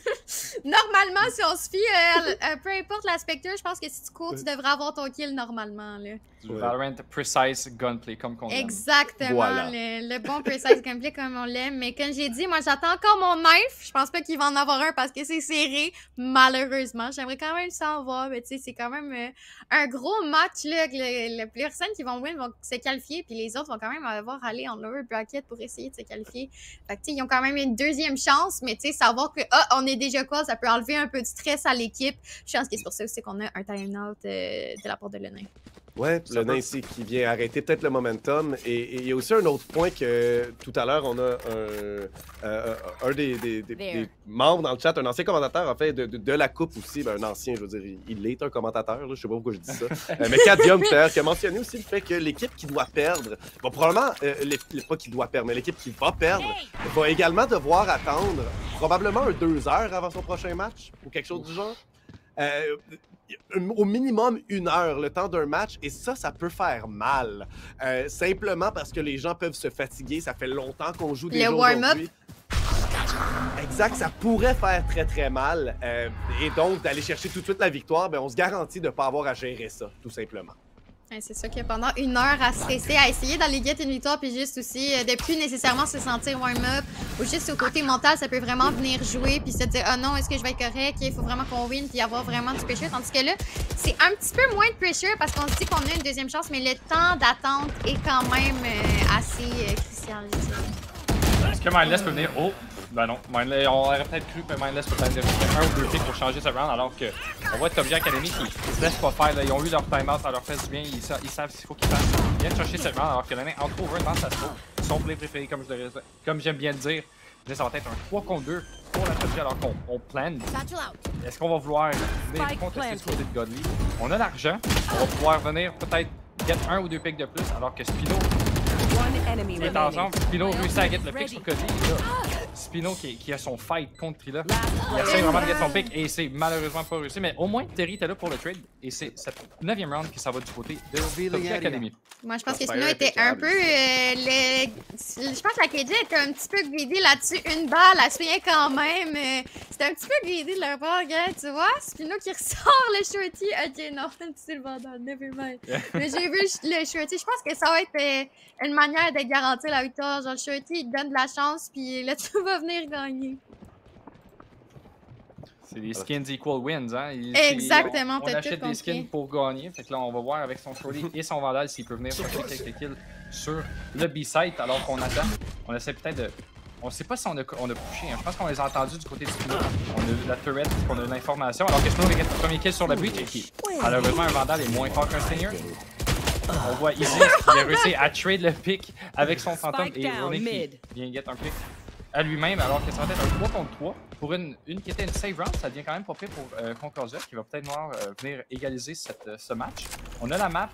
Normalement, si on se fie, peu importe la Spectre, je pense que si tu cours, tu devrais avoir ton kill normalement. Là. Valorant precise gunplay comme qu'on l'aime. Exactement, voilà. le bon precise gunplay comme on l'aime. Mais comme j'ai dit, moi j'attends encore mon knife. Je pense pas qu'il va en avoir un parce que c'est serré, malheureusement. J'aimerais quand même ça en voir, mais tu sais, c'est quand même un gros match là. Les personnes qui vont win vont se qualifier, puis les autres vont quand même avoir à aller en lower bracket pour essayer de se qualifier. Fait que tu sais, ils ont quand même une deuxième chance, mais tu sais, savoir que on est déjà quoi, ça peut enlever un peu de stress à l'équipe. Je pense que c'est pour ça aussi qu'on a un time-out de la part de Lenain. Ouais, le nain ici qui vient arrêter peut-être le momentum. Et il y a aussi un autre point que tout à l'heure, on a un des membres dans le chat, un ancien commentateur en fait de la coupe aussi, ben, un ancien, je veux dire, il est un commentateur, là, je sais pas pourquoi je dis ça. Mais Cadium qui a mentionné aussi le fait que l'équipe qui doit perdre, va probablement, pas qui doit perdre, mais l'équipe qui va perdre, va également devoir attendre probablement 2 heures avant son prochain match ou quelque chose du genre. Au minimum 1 heure, le temps d'un match, et ça peut faire mal. Simplement parce que les gens peuvent se fatiguer, ça fait longtemps qu'on joue des jeux aujourd'hui. Exact, ça pourrait faire très très mal. Et donc, d'aller chercher tout de suite la victoire, ben, on se garantit de ne pas avoir à gérer ça, tout simplement. C'est sûr que pendant 1 heure à stresser, à essayer d'aller get une victoire, puis juste aussi de plus nécessairement se sentir warm-up, ou juste au côté mental, ça peut vraiment venir jouer, puis se dire « Ah non, est-ce que je vais être correct? Il faut vraiment qu'on win, puis avoir vraiment du pressure. » Tandis que là, c'est un petit peu moins de pressure parce qu'on se dit qu'on a une deuxième chance, mais le temps d'attente est quand même assez crucial. Est-ce que Mindless peut venir? Oh! Ben non, Mindless, on aurait peut-être cru que Mindless peut peut-être faire 1 ou 2 picks pour changer ce round, alors que on voit Top G Academy qui se laisse pas faire. Là, ils ont eu leur timeout, ça leur fait du bien, ils savent ce qu'il faut qu'ils fassent. Ils viennent chercher ce round, alors que l'année en trouve un dans sa slow. Son play préféré, comme j'aime bien le dire. Là, ça va être un 3 contre 2 pour la Top G alors qu'on plane. Est-ce qu'on va vouloir venir contester ce côté de Godly? On a l'argent, on va pouvoir venir peut-être get 1 ou 2 picks de plus, alors que Spino qui est ensemble. Spino réussit à get le pick sur Godly. Spino qui a son fight contre Trilla. Il essaie vraiment de get son pick et c'est malheureusement pas réussi. Mais au moins, Terry était là pour le trade. Et c'est cette 9e round qui s'en va du côté de Top G Academy. Moi, je pense que Spino était un peu... Je pense que la KJ était un petit peu greedy là-dessus. Une balle, elle se souvient quand même. C'était un petit peu greedy de leur part. Regarde, tu vois, Spino qui ressort le shorty. Ok, non, c'est le vendeur, nevermind. Mais j'ai vu le shorty. Je pense que ça va être une manière de garantir la victoire. Genre, le shorty, il te donne de la chance, puis là, tu vas venir gagner. C'est des skins equal wins, hein? Exactement, on achète des skins pour gagner. Fait que là, on va voir avec son shorty et son vandal s'il peut venir chercher quelques kills sur le B-site alors qu'on attend. On essaie peut-être de... On sait pas si on a pushé, hein. Je pense qu'on les a entendus du côté du Spino. On a la turret, on a l'information. Alors que Spino va le premier kill sur le breach et qui, malheureusement, un vandal est moins fort qu'un stinger. On voit Izzy qui a réussi à trade le pick avec son fantôme et Ronnie qui vient get un pick. à lui-même, alors que ça va être un 3 contre 3. Pour une qui était une save round, ça devient quand même pas pire pour Concordia, qui va peut-être venir égaliser ce match. On a la map,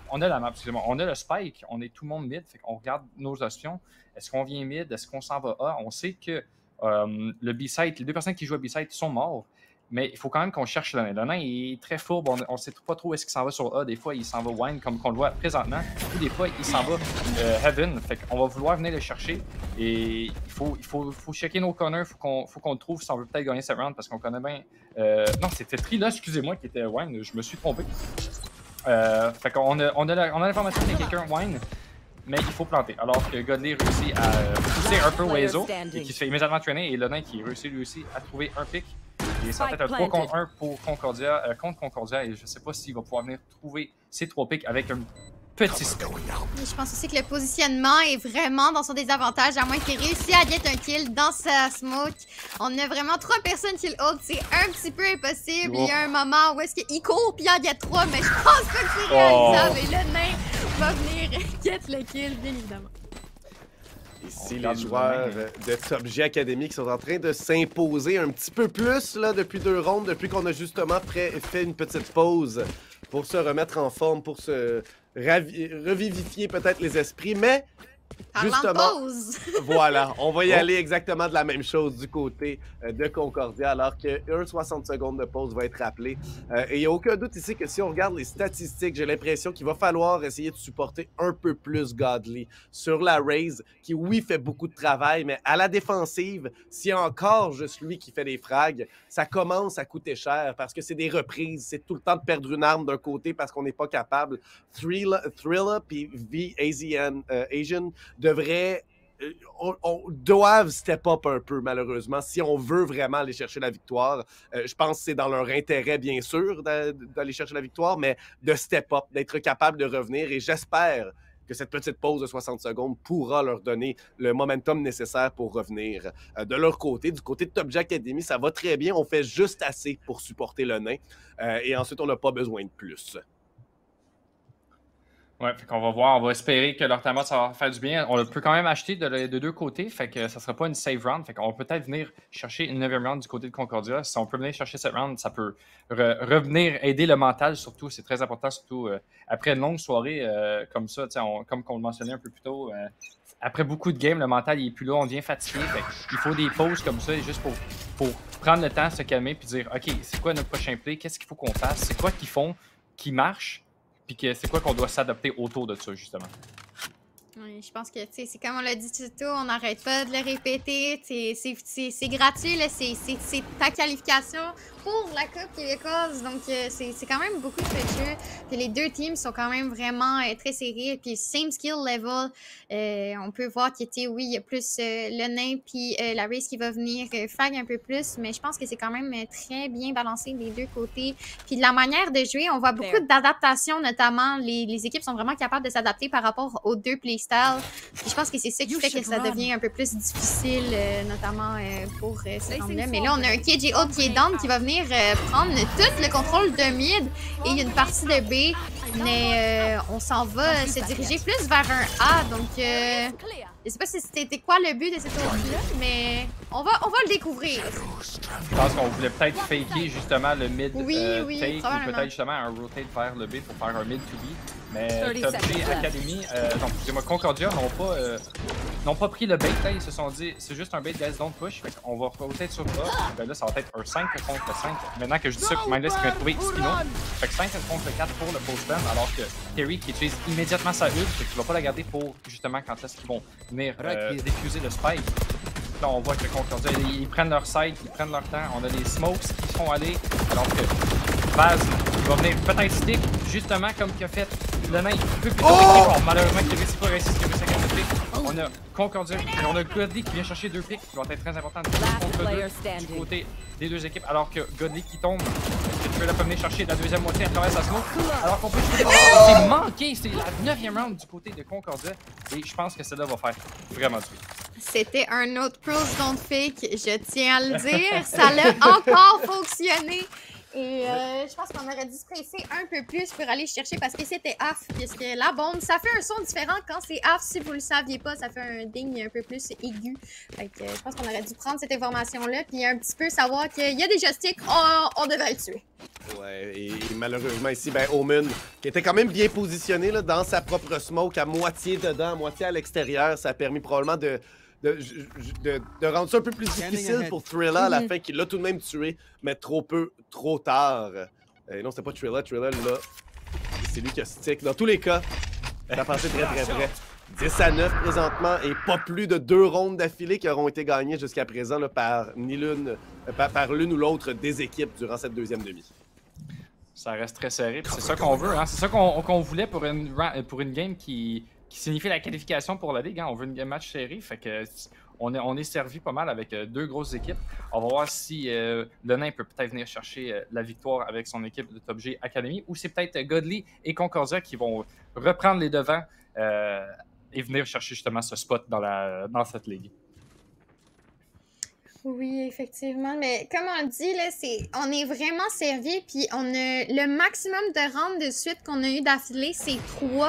excusez-moi, on a le spike, on est tout le monde mid, fait qu'on regarde nos options. Est-ce qu'on vient mid, est-ce qu'on s'en va A? On sait que le B-side, les deux personnes qui jouent à B-side sont morts. Mais il faut quand même qu'on cherche le nain. Le nain est très fourbe, on ne sait pas trop est-ce qu'il s'en va sur A. Des fois, il s'en va Wine, comme on le voit présentement. Ou des fois, il s'en va Heaven. Fait qu'on va vouloir venir le chercher. Et il faut checker nos corners. Faut qu'on le trouve si on veut peut-être gagner cette round. Parce qu'on connaît bien... non, c'était Trila, excusez-moi, qui était Wine. Je me suis trompé. Fait qu'on a l'information qu'il y a quelqu'un Wine. Mais il faut planter. Alors que Godly réussit à pousser un peu Wezo. Et qui se fait immédiatement traîner. Et le nain qui réussit lui aussi à trouver un pick. Et ça va être un 3 contre 1 pour Concordia, contre Concordia, et je ne sais pas s'il va pouvoir venir trouver ces 3 picks avec un petit smoke. Je pense aussi que le positionnement est vraiment dans son désavantage, à moins qu'il réussisse à get un kill dans sa smoke. On a vraiment 3 personnes kill hold, c'est un petit peu impossible. Il y a un moment où est-ce qu'il court puis il en get 3, mais je pense pas que c'est réalisable. Et le nain va venir get le kill, bien évidemment. Ici, les joueurs de Top G Academy qui sont en train de s'imposer un petit peu plus là, depuis 2 rondes, depuis qu'on a justement fait une petite pause pour se remettre en forme, pour se revivifier peut-être les esprits, mais justement, pause. Voilà, on va y aller exactement de la même chose du côté de Concordia, alors qu'un 60 secondes de pause va être rappelé. Et il n'y a aucun doute ici que si on regarde les statistiques, j'ai l'impression qu'il va falloir essayer de supporter un peu plus Godly sur la Raze, qui oui fait beaucoup de travail, mais à la défensive, s'il y a encore juste lui qui fait des frags, ça commence à coûter cher parce que c'est des reprises, c'est tout le temps de perdre une arme d'un côté parce qu'on n'est pas capable. Thrilla puis Asian devraient doivent step up un peu, malheureusement, si on veut vraiment aller chercher la victoire. Je pense que c'est dans leur intérêt, bien sûr, d'aller chercher la victoire, mais de step up, d'être capable de revenir. Et j'espère que cette petite pause de 60 secondes pourra leur donner le momentum nécessaire pour revenir. De leur côté, du côté de Top G Academy, ça va très bien. On fait juste assez pour supporter le nain. Et ensuite, on n'a pas besoin de plus. Ouais, fait qu'on va voir, on va espérer que leur timeout, ça va faire du bien. On peut quand même acheter de 2 côtés, fait que ça sera pas une save round, fait qu'on peut peut-être venir chercher une 9e round du côté de Concordia. Si on peut venir chercher cette round, ça peut revenir aider le mental, surtout, c'est très important, surtout après une longue soirée comme ça, comme on le mentionnait un peu plus tôt. Après beaucoup de games, le mental il est plus là, on devient fatigué. Fait il faut des pauses comme ça, juste pour prendre le temps de se calmer et dire OK, c'est quoi notre prochain play, qu'est-ce qu'il faut qu'on fasse, c'est quoi qu'ils font, qui marche. Puis c'est quoi qu'on doit s'adapter autour de ça, justement. Oui, je pense que, tu sais, c'est comme on l'a dit tout tôt, on n'arrête pas de le répéter. C'est gratuit, là, c'est ta qualification pour la Coupe québécoise. Donc, c'est quand même beaucoup de jeux. Puis les 2 teams sont quand même vraiment très serrés. Puis, same skill level. On peut voir qu'il oui, il y a plus le nain puis la race qui va venir frag un peu plus. Mais je pense que c'est quand même très bien balancé des 2 côtés. Puis, de la manière de jouer, on voit beaucoup d'adaptations, notamment. Les équipes sont vraiment capables de s'adapter par rapport aux 2 playstyles. Puis je pense que c'est ça qui fait que ça devient un peu plus difficile, notamment pour ces rounds-là. Mais là, on a un KJ Holt qui est down, qui va venir prendre tout le contrôle de mid. Et il y a une partie de B, mais on s'en va se diriger plus vers un A. Donc, je sais pas si c'était quoi le but de cette tour-là, mais on va le découvrir. Je pense qu'on voulait peut-être faker justement le mid take, ou peut-être justement un rotate vers le B pour faire un mid to B. Mais Top G Academy, donc excusez-moi, Concordia n'ont pas pris le bait, là, ils se sont dit c'est juste un bait, guys, don't push, fait qu'on va roter sur A, ben là ça va être un 5 contre 5, maintenant que je dis ça, Mindless qui vient trouver Spino, fait que 5 contre 4 pour le post-ban, alors que Terry qui utilise immédiatement sa ult, fait qu'il va pas la garder pour justement quand est-ce qu'ils vont venir diffuser le spike. Là on voit que Concordia, ils prennent leur side, ils prennent leur temps, on a les smokes qui sont allés, alors que Baz va venir peut-être stick, justement comme qu'il a fait le nain, un peu plus tôt. Malheureusement, il réussit pas à réussir ce qu'il a. On a Concordia et on a Godly qui vient chercher 2 picks qui vont être très importants du côté des 2 équipes. Alors que Godly qui tombe, que tu peux la venir chercher la 2e moitié à travers sa smoke. Alors qu'on peut c'est manqué, c'est la 9e round du côté de Concordia. Et je pense que celle-là va faire vraiment du bien. C'était un autre Pros Don't Fake, je tiens à le dire. Ça l'a encore fonctionné. Et je pense qu'on aurait dû se presser un peu plus pour aller chercher parce que c'était off. Puisque la bombe, ça fait un son différent quand c'est off. Si vous le saviez pas, ça fait un ding un peu plus aigu. Fait que je pense qu'on aurait dû prendre cette information-là puis un petit peu savoir qu'il y a des joysticks, on devrait le tuer. Ouais, et malheureusement ici, ben Omen, qui était quand même bien positionné là, dans sa propre smoke, à moitié dedans, à moitié à l'extérieur, ça a permis probablement de rendre ça un peu plus difficile pour Trilla à la fin, qui l'a tout de même tué, mais trop peu, trop tard. Et non, c'était pas Trilla, là, c'est lui qui a stick. Dans tous les cas, ça a passé très près. 10-9 présentement, et pas plus de 2 rondes d'affilée qui auront été gagnées jusqu'à présent là, par l'une ou l'autre des équipes durant cette deuxième demi. Ça reste très serré, c'est ça qu'on veut, hein? C'est ça qu'on voulait pour une game qui signifie la qualification pour la Ligue. Hein? On veut une match serré, fait que on est servi pas mal avec 2 grosses équipes. On va voir si le Nain peut peut-être venir chercher la victoire avec son équipe de Top G Academy, ou c'est peut-être Godly et Concordia qui vont reprendre les devants et venir chercher justement ce spot dans cette ligue. Oui, effectivement, mais comme on le dit, là, on est vraiment servi, puis on a le maximum de rounds de suite qu'on a eu d'affilée, c'est 3.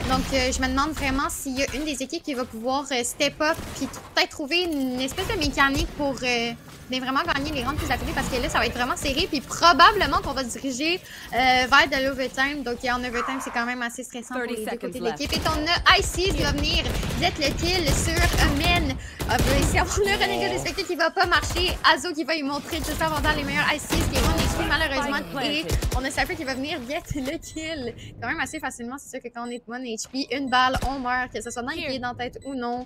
Donc, je me demande vraiment s'il y a une des équipes qui va pouvoir step up, puis peut-être trouver une espèce de mécanique pour vraiment gagner les rounds plus affilés, parce que là, ça va être vraiment serré, puis probablement qu'on va se diriger vers de l'overtime. Donc, en overtime, c'est quand même assez stressant pour les deux côtés de l'équipe. Et on a Icy qui va venir get le kill sur Amen. On va essayer d'avoir le Renegade respecté qui va pas marcher. Azo qui va lui montrer tout ça avant dans les meilleurs Icy, qui est one HP malheureusement. Et on a Cypher qui va venir get le kill. Quand même assez facilement, c'est sûr que quand on est one HP, une balle, on meurt, que ce soit dans les pieds, dans la tête ou non.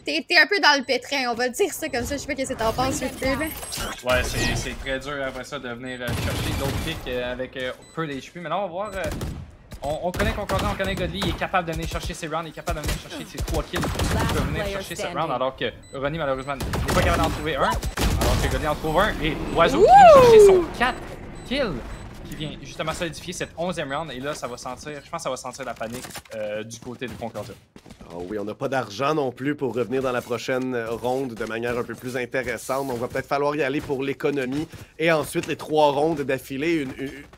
T'es un peu dans le pétrin, on va dire ça comme ça. Je sais pas que c'est en passe, je sais. Ouais, c'est très dur après ça de venir chercher d'autres picks avec peu d'HP. Maintenant, on va voir. On connaît Concordia, on connaît Godly, il est capable de venir chercher ses rounds, il est capable de venir chercher ses 3 kills, il peut venir chercher ce round, alors que Ronnie, malheureusement, n'est pas capable d'en trouver un, alors que Godly en trouve un, et Oiseau qui vient chercher son 4 kills, qui vient justement solidifier cette 11e round, et là, ça va sentir, je pense que ça va sentir la panique du côté de Concordia. Oh oui, on n'a pas d'argent non plus pour revenir dans la prochaine ronde de manière un peu plus intéressante. Donc, va peut-être falloir y aller pour l'économie. Et ensuite, les 3 rondes d'affilée,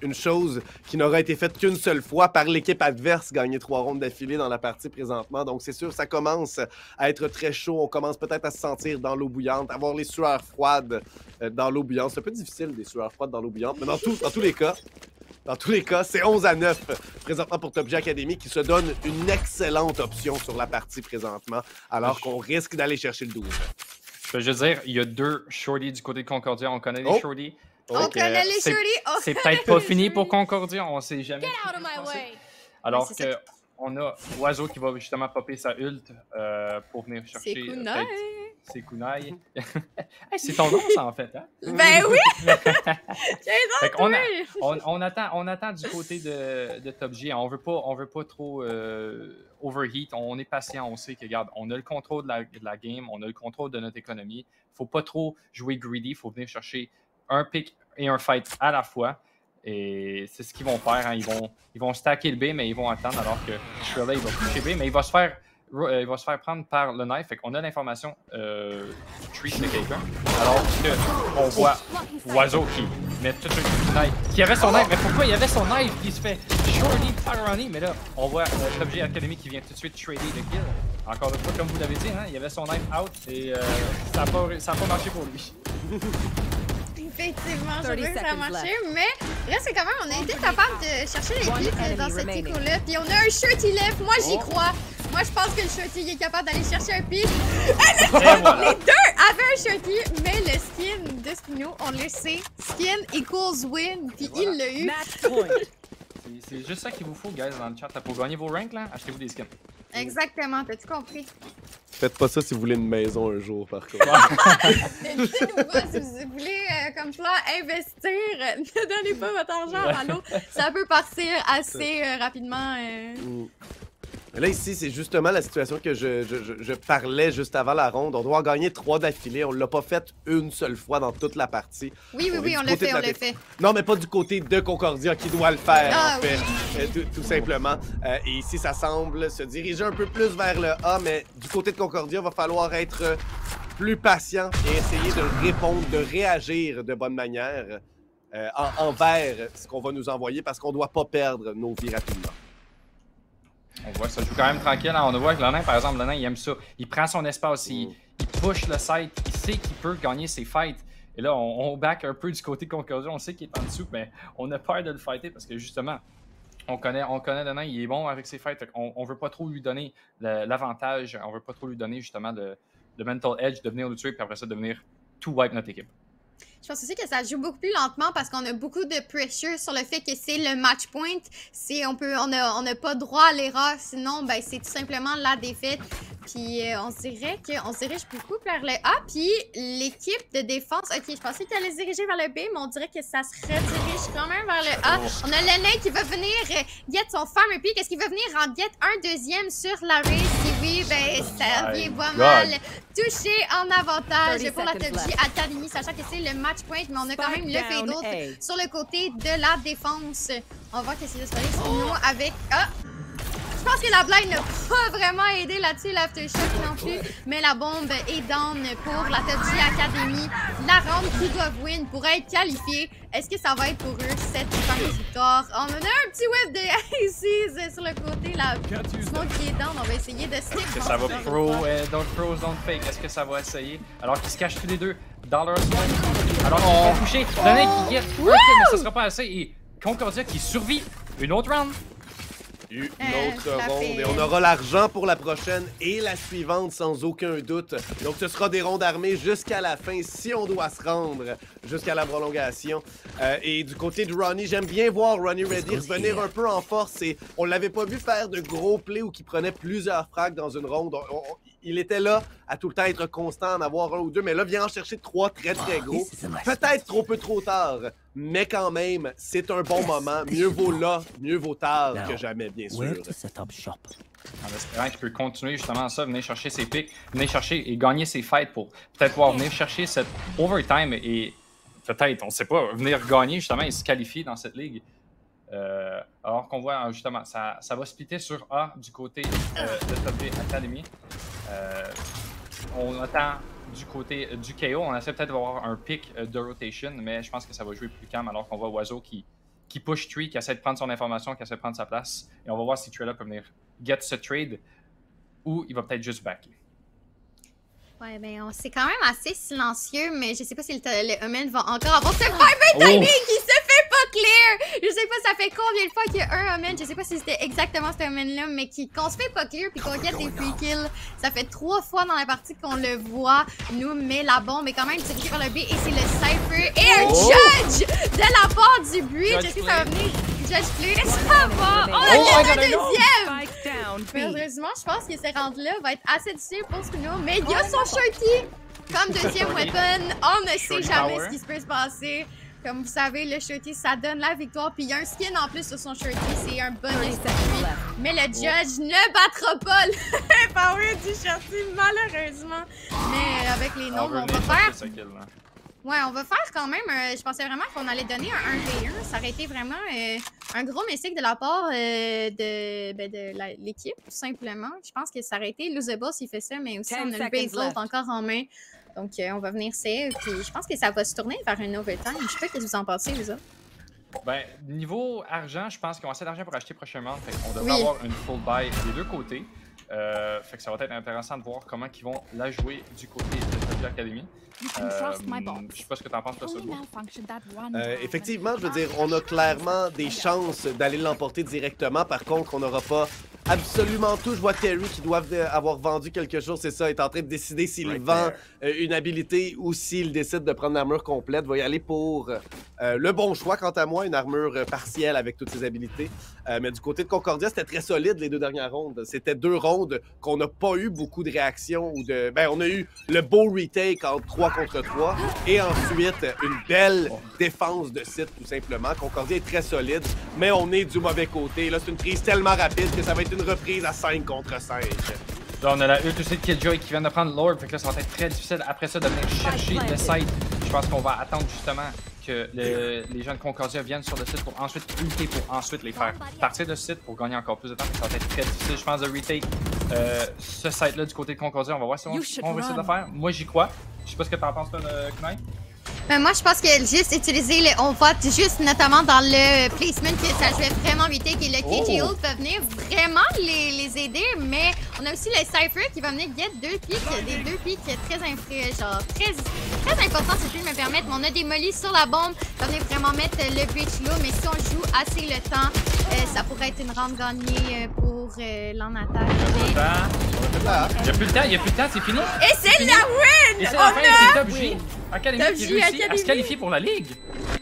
une chose qui n'aura été faite qu'une seule fois par l'équipe adverse, gagner 3 rondes d'affilée dans la partie présentement. Donc, c'est sûr, ça commence à être très chaud. On commence peut-être à se sentir dans l'eau bouillante, avoir les sueurs froides dans l'eau bouillante. C'est un peu difficile, des sueurs froides dans l'eau bouillante, mais dans tous les cas, c'est 11-9 présentement pour Top G Academy qui se donne une excellente option sur la partie présentement, alors qu'on risque d'aller chercher le 12. Je peux juste dire, il y a 2 shorties du côté de Concordia. On connaît les shorties. On connaît les shorties. C'est peut-être pas fini pour Concordia, on sait jamais. Alors que on a Oiseau qui va justement popper sa ult pour venir chercher. C'est kunai. C'est kunai. Hey, c'est ton nom ça en fait, hein? Ben oui! on attend du côté de Top G. On veut pas trop overheat. On est patient. On sait que regarde, on a le contrôle de la game, on a le contrôle de notre économie. Faut pas trop jouer greedy. Faut venir chercher un pick et un fight à la fois. Et c'est ce qu'ils vont faire. Hein. Ils vont stacker le B, mais ils vont attendre alors que Shirley il va toucher B, mais il va se faire prendre par le knife. Fait qu'on a l'information du treat de quelqu'un. Alors qu'on voit Oiseau qui met tout le knife. Qui avait son knife, mais pourquoi il y avait son knife qui se fait shorty par Ronnie? Mais là, on voit Top G Academy qui vient tout de suite trader le kill. Encore une fois, comme vous l'avez dit, hein, il y avait son knife out et ça n'a pas marché pour lui. Effectivement, je veux que ça a marché, mais là, c'est quand même, on a été capable de chercher les kills dans cette écho-là. Puis on a un shorty left, moi j'y crois. Moi je pense que le shorty est capable d'aller chercher un pick. Les deux avaient un shorty, mais le skin de Spino, on le sait, skin equals win, puis il l'a eu. C'est juste ça qu'il vous faut, guys, dans le chat. Pour gagner vos ranks, là, achetez-vous des skins. Exactement, t'as-tu compris? Faites pas ça si vous voulez une maison un jour, par contre. Si vous voulez, comme plan, investir, ne donnez pas votre argent à l'eau. Ça peut partir assez rapidement. Là, ici, c'est justement la situation que je parlais juste avant la ronde. On doit en gagner 3 d'affilée. On l'a pas fait une seule fois dans toute la partie. Oui, on l'a fait, Non, mais pas du côté de Concordia qui doit le faire, en fait. Tout simplement. Et ici, ça semble se diriger un peu plus vers le A, mais du côté de Concordia, il va falloir être plus patient et essayer de répondre, de réagir de bonne manière. envers ce qu'on va nous envoyer parce qu'on doit pas perdre nos vies rapidement. On voit que ça joue quand même tranquille. Hein. On voit que le nain, par exemple, le nain, il aime ça. Il prend son espace, il push le site, il sait qu'il peut gagner ses fights. Et là, on back un peu du côté de Concordia. On sait qu'il est en dessous, mais on a peur de le fighter parce que justement, on connaît le nain, il est bon avec ses fights. On veut pas trop lui donner l'avantage, on veut pas trop lui donner justement le mental edge de venir nous tuer, puis après ça, de venir tout wipe notre équipe. Je pense aussi que ça joue beaucoup plus lentement parce qu'on a beaucoup de pressure sur le fait que c'est le match point. On n'a pas droit à l'erreur, sinon ben, c'est tout simplement la défaite. Puis on dirait que on se dirige beaucoup vers le A. Puis l'équipe de défense, ok, je pensais qu'elle allait se diriger vers le B, mais on dirait que ça se redirige quand même vers le A. On a le nain qui va venir get son farm pick. Est-ce qu'il va venir en get un deuxième sur la race? Si oui, ben ça vient pas mal. Touché en avantage pour la Top G Academy, sachant que c'est le match point, mais on a quand même le fade out sur le côté de la défense. On va voir qu'est-ce qui va se passer sur nous avec... Ah! Je pense que la blague n'a pas vraiment aidé là-dessus, l'aftershock non plus, mais la bombe est down pour la Top G Academy. La round qui doivent win pour être qualifiée. Est-ce que ça va être pour eux cette fameuse victoire? On en a un petit whiff de Aces sur le côté, la smoke qui est down. On va essayer de stick. Est-ce que ça va don't don't fake? Est-ce que ça va essayer? Alors qu'ils se cachent tous les deux dans leur smoke. Alors qu'ils vont toucher. Le mec qui get mais ça sera pas assez. Et Concordia qui survit une autre round. Une autre ronde et on aura l'argent pour la prochaine et la suivante sans aucun doute. Donc ce sera des rondes armées jusqu'à la fin si on doit se rendre jusqu'à la prolongation. Et du côté de Ronnie, j'aime bien voir Ronnie Reddy revenir un peu en force. Et on l'avait pas vu faire de gros plays ou qui prenait plusieurs frags dans une ronde. Il était là à tout le temps être constant, en avoir un ou deux, mais là, vient en chercher 3 très gros. Peut-être trop tard, mais quand même, c'est un bon moment. Mieux vaut là, mieux vaut tard que jamais, bien sûr. En espérant qu'il peut continuer justement ça, venir chercher ses picks, venir chercher et gagner ses fights pour peut-être pouvoir venir chercher cette overtime et peut-être, on sait pas, venir gagner justement et se qualifier dans cette ligue. Alors qu'on voit justement, ça va splitter sur A du côté de Top G Academy. On attend du côté du KO, on essaie peut-être d'avoir un pick de rotation, mais je pense que ça va jouer plus calme alors qu'on voit Oiseau qui push Tree, qui essaie de prendre son information, qui essaie de prendre sa place. Et on va voir si Trey peut venir get ce trade ou il va peut-être juste backer. Ouais, ben c'est quand même assez silencieux, mais je sais pas si le Omen va encore avoir ce fiber timing qui se fait pas clear! Je sais pas ça fait combien de fois qu'il y a un Omen, je sais pas si c'était exactement ce Omen-là, mais qu'on se fait pas clear puis qu'on get des free kills. Ça fait 3 fois dans la partie qu'on le voit, nous, mais la bombe est quand même dirigée vers le B et c'est le Cypher et un Judge de la part du Bridge. Est-ce que ça va venir? Judge Play, ça va! On a un deuxième! Malheureusement, je pense que ce round-là va être assez difficile pour Spino, mais il y a son Shorty comme deuxième weapon. On ne sait jamais ce qui se peut se passer. Comme vous savez, le Shorty, ça donne la victoire. Puis il y a un skin en plus sur son Shorty, c'est un bonus pour lui. Mais le Judge ne battra pas le power du Shorty, malheureusement. Mais avec les noms, on va faire... Ouais, on va faire quand même, je pensais vraiment qu'on allait donner un 1v1. Ça aurait été vraiment un gros message de la part de l'équipe, tout simplement. Je pense que ça aurait été losable s'il fait ça, mais aussi on a le Baseload encore en main. Donc on va venir save, puis je pense que ça va se tourner vers un overtime. Je sais pas ce que vous en pensez, vous autres. Ben, niveau argent, je pense qu'on a assez d'argent pour acheter prochainement. Fait qu'on devrait avoir une full buy des deux côtés. Fait que ça va être intéressant de voir comment ils vont la jouer du côté de Top G Academy. Je sais pas ce que t'en penses, toi, ça. Effectivement, je veux dire, on a clairement des chances d'aller l'emporter directement. Par contre, on n'aura pas absolument tout. Je vois Terry qui doit avoir vendu quelque chose, c'est ça, est en train de décider s'il vend une habilité ou s'il décide de prendre l'armure complète. Va y aller pour le bon choix, quant à moi, une armure partielle avec toutes ses habilités. Mais du côté de Concordia, c'était très solide les 2 dernières rondes. C'était 2 rondes qu'on n'a pas eu beaucoup de réactions ou de... Ben, on a eu le beau retake en 3 contre 3 et ensuite une belle défense de site, tout simplement. Concordia est très solide, mais on est du mauvais côté. Là, c'est une prise tellement rapide que ça va être une reprise à 5 contre 5. Là, on a la ult aussi de Killjoy qui vient de prendre Lord, fait que là, ça va être très difficile après ça de venir chercher le site. Je pense qu'on va attendre justement que les gens de Concordia viennent sur le site pour ensuite ulter, pour ensuite les faire partir de ce site pour gagner encore plus de temps. Ça va être très difficile, je pense, de retake ce site-là du côté de Concordia. On va voir si on va essayer de le faire. Moi, j'y crois. Je sais pas ce que t'en penses, toi, Kunai. Moi, je pense que juste utiliser le on vote juste notamment dans le placement que ça jouait vraiment vite et que le KJ Ult va venir vraiment les aider, mais on a aussi le Cypher qui va venir get 2 pics, des 2 pics très importants si je puis me permettre, mais on a des mollies sur la bombe, ça va venir vraiment mettre le breach là, mais si on joue assez le temps, ça pourrait être une round gagnée pour l'en attaque. Il n'y a plus le temps, c'est fini. Et c'est la win! Et c'est la fin, c'est Top J Academy qui réussit Academy à se qualifier pour la Ligue.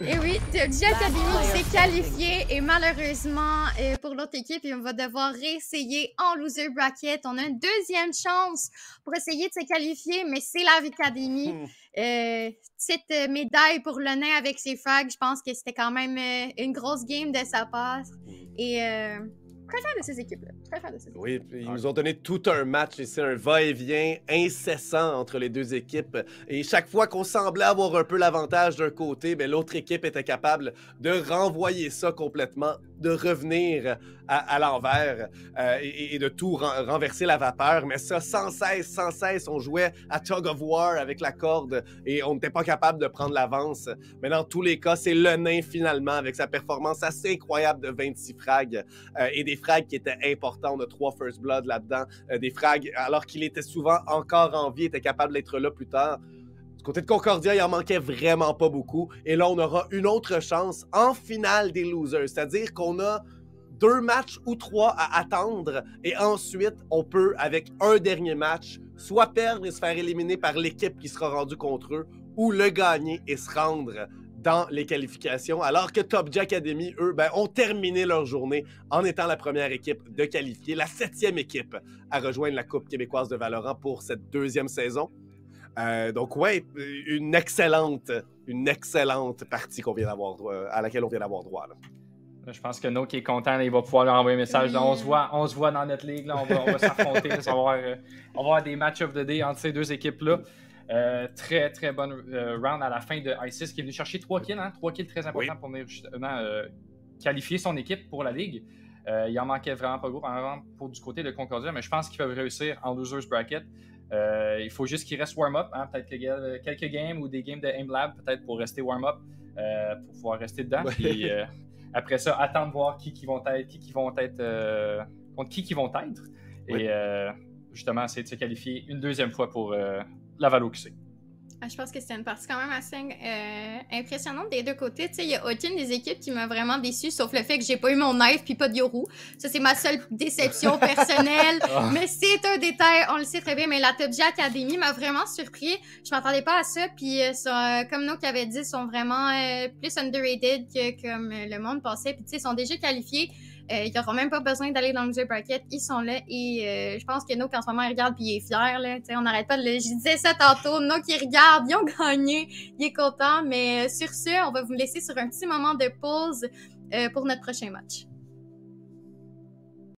Et oui, Top J Academy s'est qualifié et malheureusement pour l'autre équipe, on va devoir réessayer en loser bracket. On a une deuxième chance pour essayer de se qualifier, mais c'est la Academy. Petite médaille pour le nain avec ses frags. Je pense que c'était quand même une grosse game de sa part. Et très fan de ces équipes-là. Très fan de ces équipes. Oui, ils nous ont donné tout un match ici, un va-et-vient incessant entre les deux équipes. Et chaque fois qu'on semblait avoir un peu l'avantage d'un côté, ben, l'autre équipe était capable de renvoyer ça complètement, de revenir à l'envers et de tout renverser la vapeur. Mais ça, sans cesse, on jouait à Tug of War avec la corde et on n'était pas capable de prendre l'avance. Mais dans tous les cas, c'est le nain finalement avec sa performance assez incroyable de 26 frags et des frags qui étaient importants. On a 3 First Blood là-dedans. Des frags, alors qu'il était souvent encore en vie, était capable d'être là plus tard. Du côté de Concordia, il en manquait vraiment pas beaucoup. Et là, on aura une autre chance en finale des losers. C'est-à-dire qu'on a 2 matchs ou 3 à attendre. Et ensuite, on peut, avec un dernier match, soit perdre et se faire éliminer par l'équipe qui sera rendue contre eux, ou le gagner et se rendre dans les qualifications, alors que Top J Academy, eux, ben, ont terminé leur journée en étant la première équipe de qualifier, la 7e équipe à rejoindre la Coupe québécoise de Valorant pour cette 2e saison. Donc, ouais, une excellente partie qu'on vient d'avoir, à laquelle on vient d'avoir droit. Là. Je pense que No qui est content, là, il va pouvoir leur envoyer un message. Là, on se voit dans notre ligue, là, on va s'affronter. On va avoir des match of the day entre ces deux équipes-là. Très très bonne round à la fin de ISIS qui est venu chercher 3 kills, 3 kills très importants pour venir justement qualifier son équipe pour la ligue. Il en manquait vraiment pas gros par exemple pour du côté de Concordia, mais je pense qu'ils peuvent réussir en losers bracket. Il faut juste qu'il reste warm-up, peut-être quelques games ou des games de Aim Lab peut-être pour rester warm-up, pour pouvoir rester dedans. Puis après ça, attendre voir contre qui vont être et justement essayer de se qualifier une deuxième fois pour la Valo QC. Je pense que c'était une partie quand même assez impressionnante des deux côtés. Il n'y a aucune des équipes qui m'a vraiment déçue, sauf le fait que j'ai pas eu mon knife puis pas de Yoru. Ça, c'est ma seule déception personnelle. Mais c'est un détail, on le sait très bien. Mais la Top J Academy m'a vraiment surpris. Je m'attendais pas à ça. Puis, comme nous qui avait dit, ils sont vraiment plus underrated que comme le monde pensait. Puis, ils sont déjà qualifiés. Ils n'auront même pas besoin d'aller dans le loser bracket. Ils sont là et je pense que Nook en ce moment il regarde puis il est fier. Là. On n'arrête pas de le. Je disais ça tantôt. Nook il regarde, ils ont gagné, il est content. Mais sur ce, on va vous laisser sur un petit moment de pause pour notre prochain match.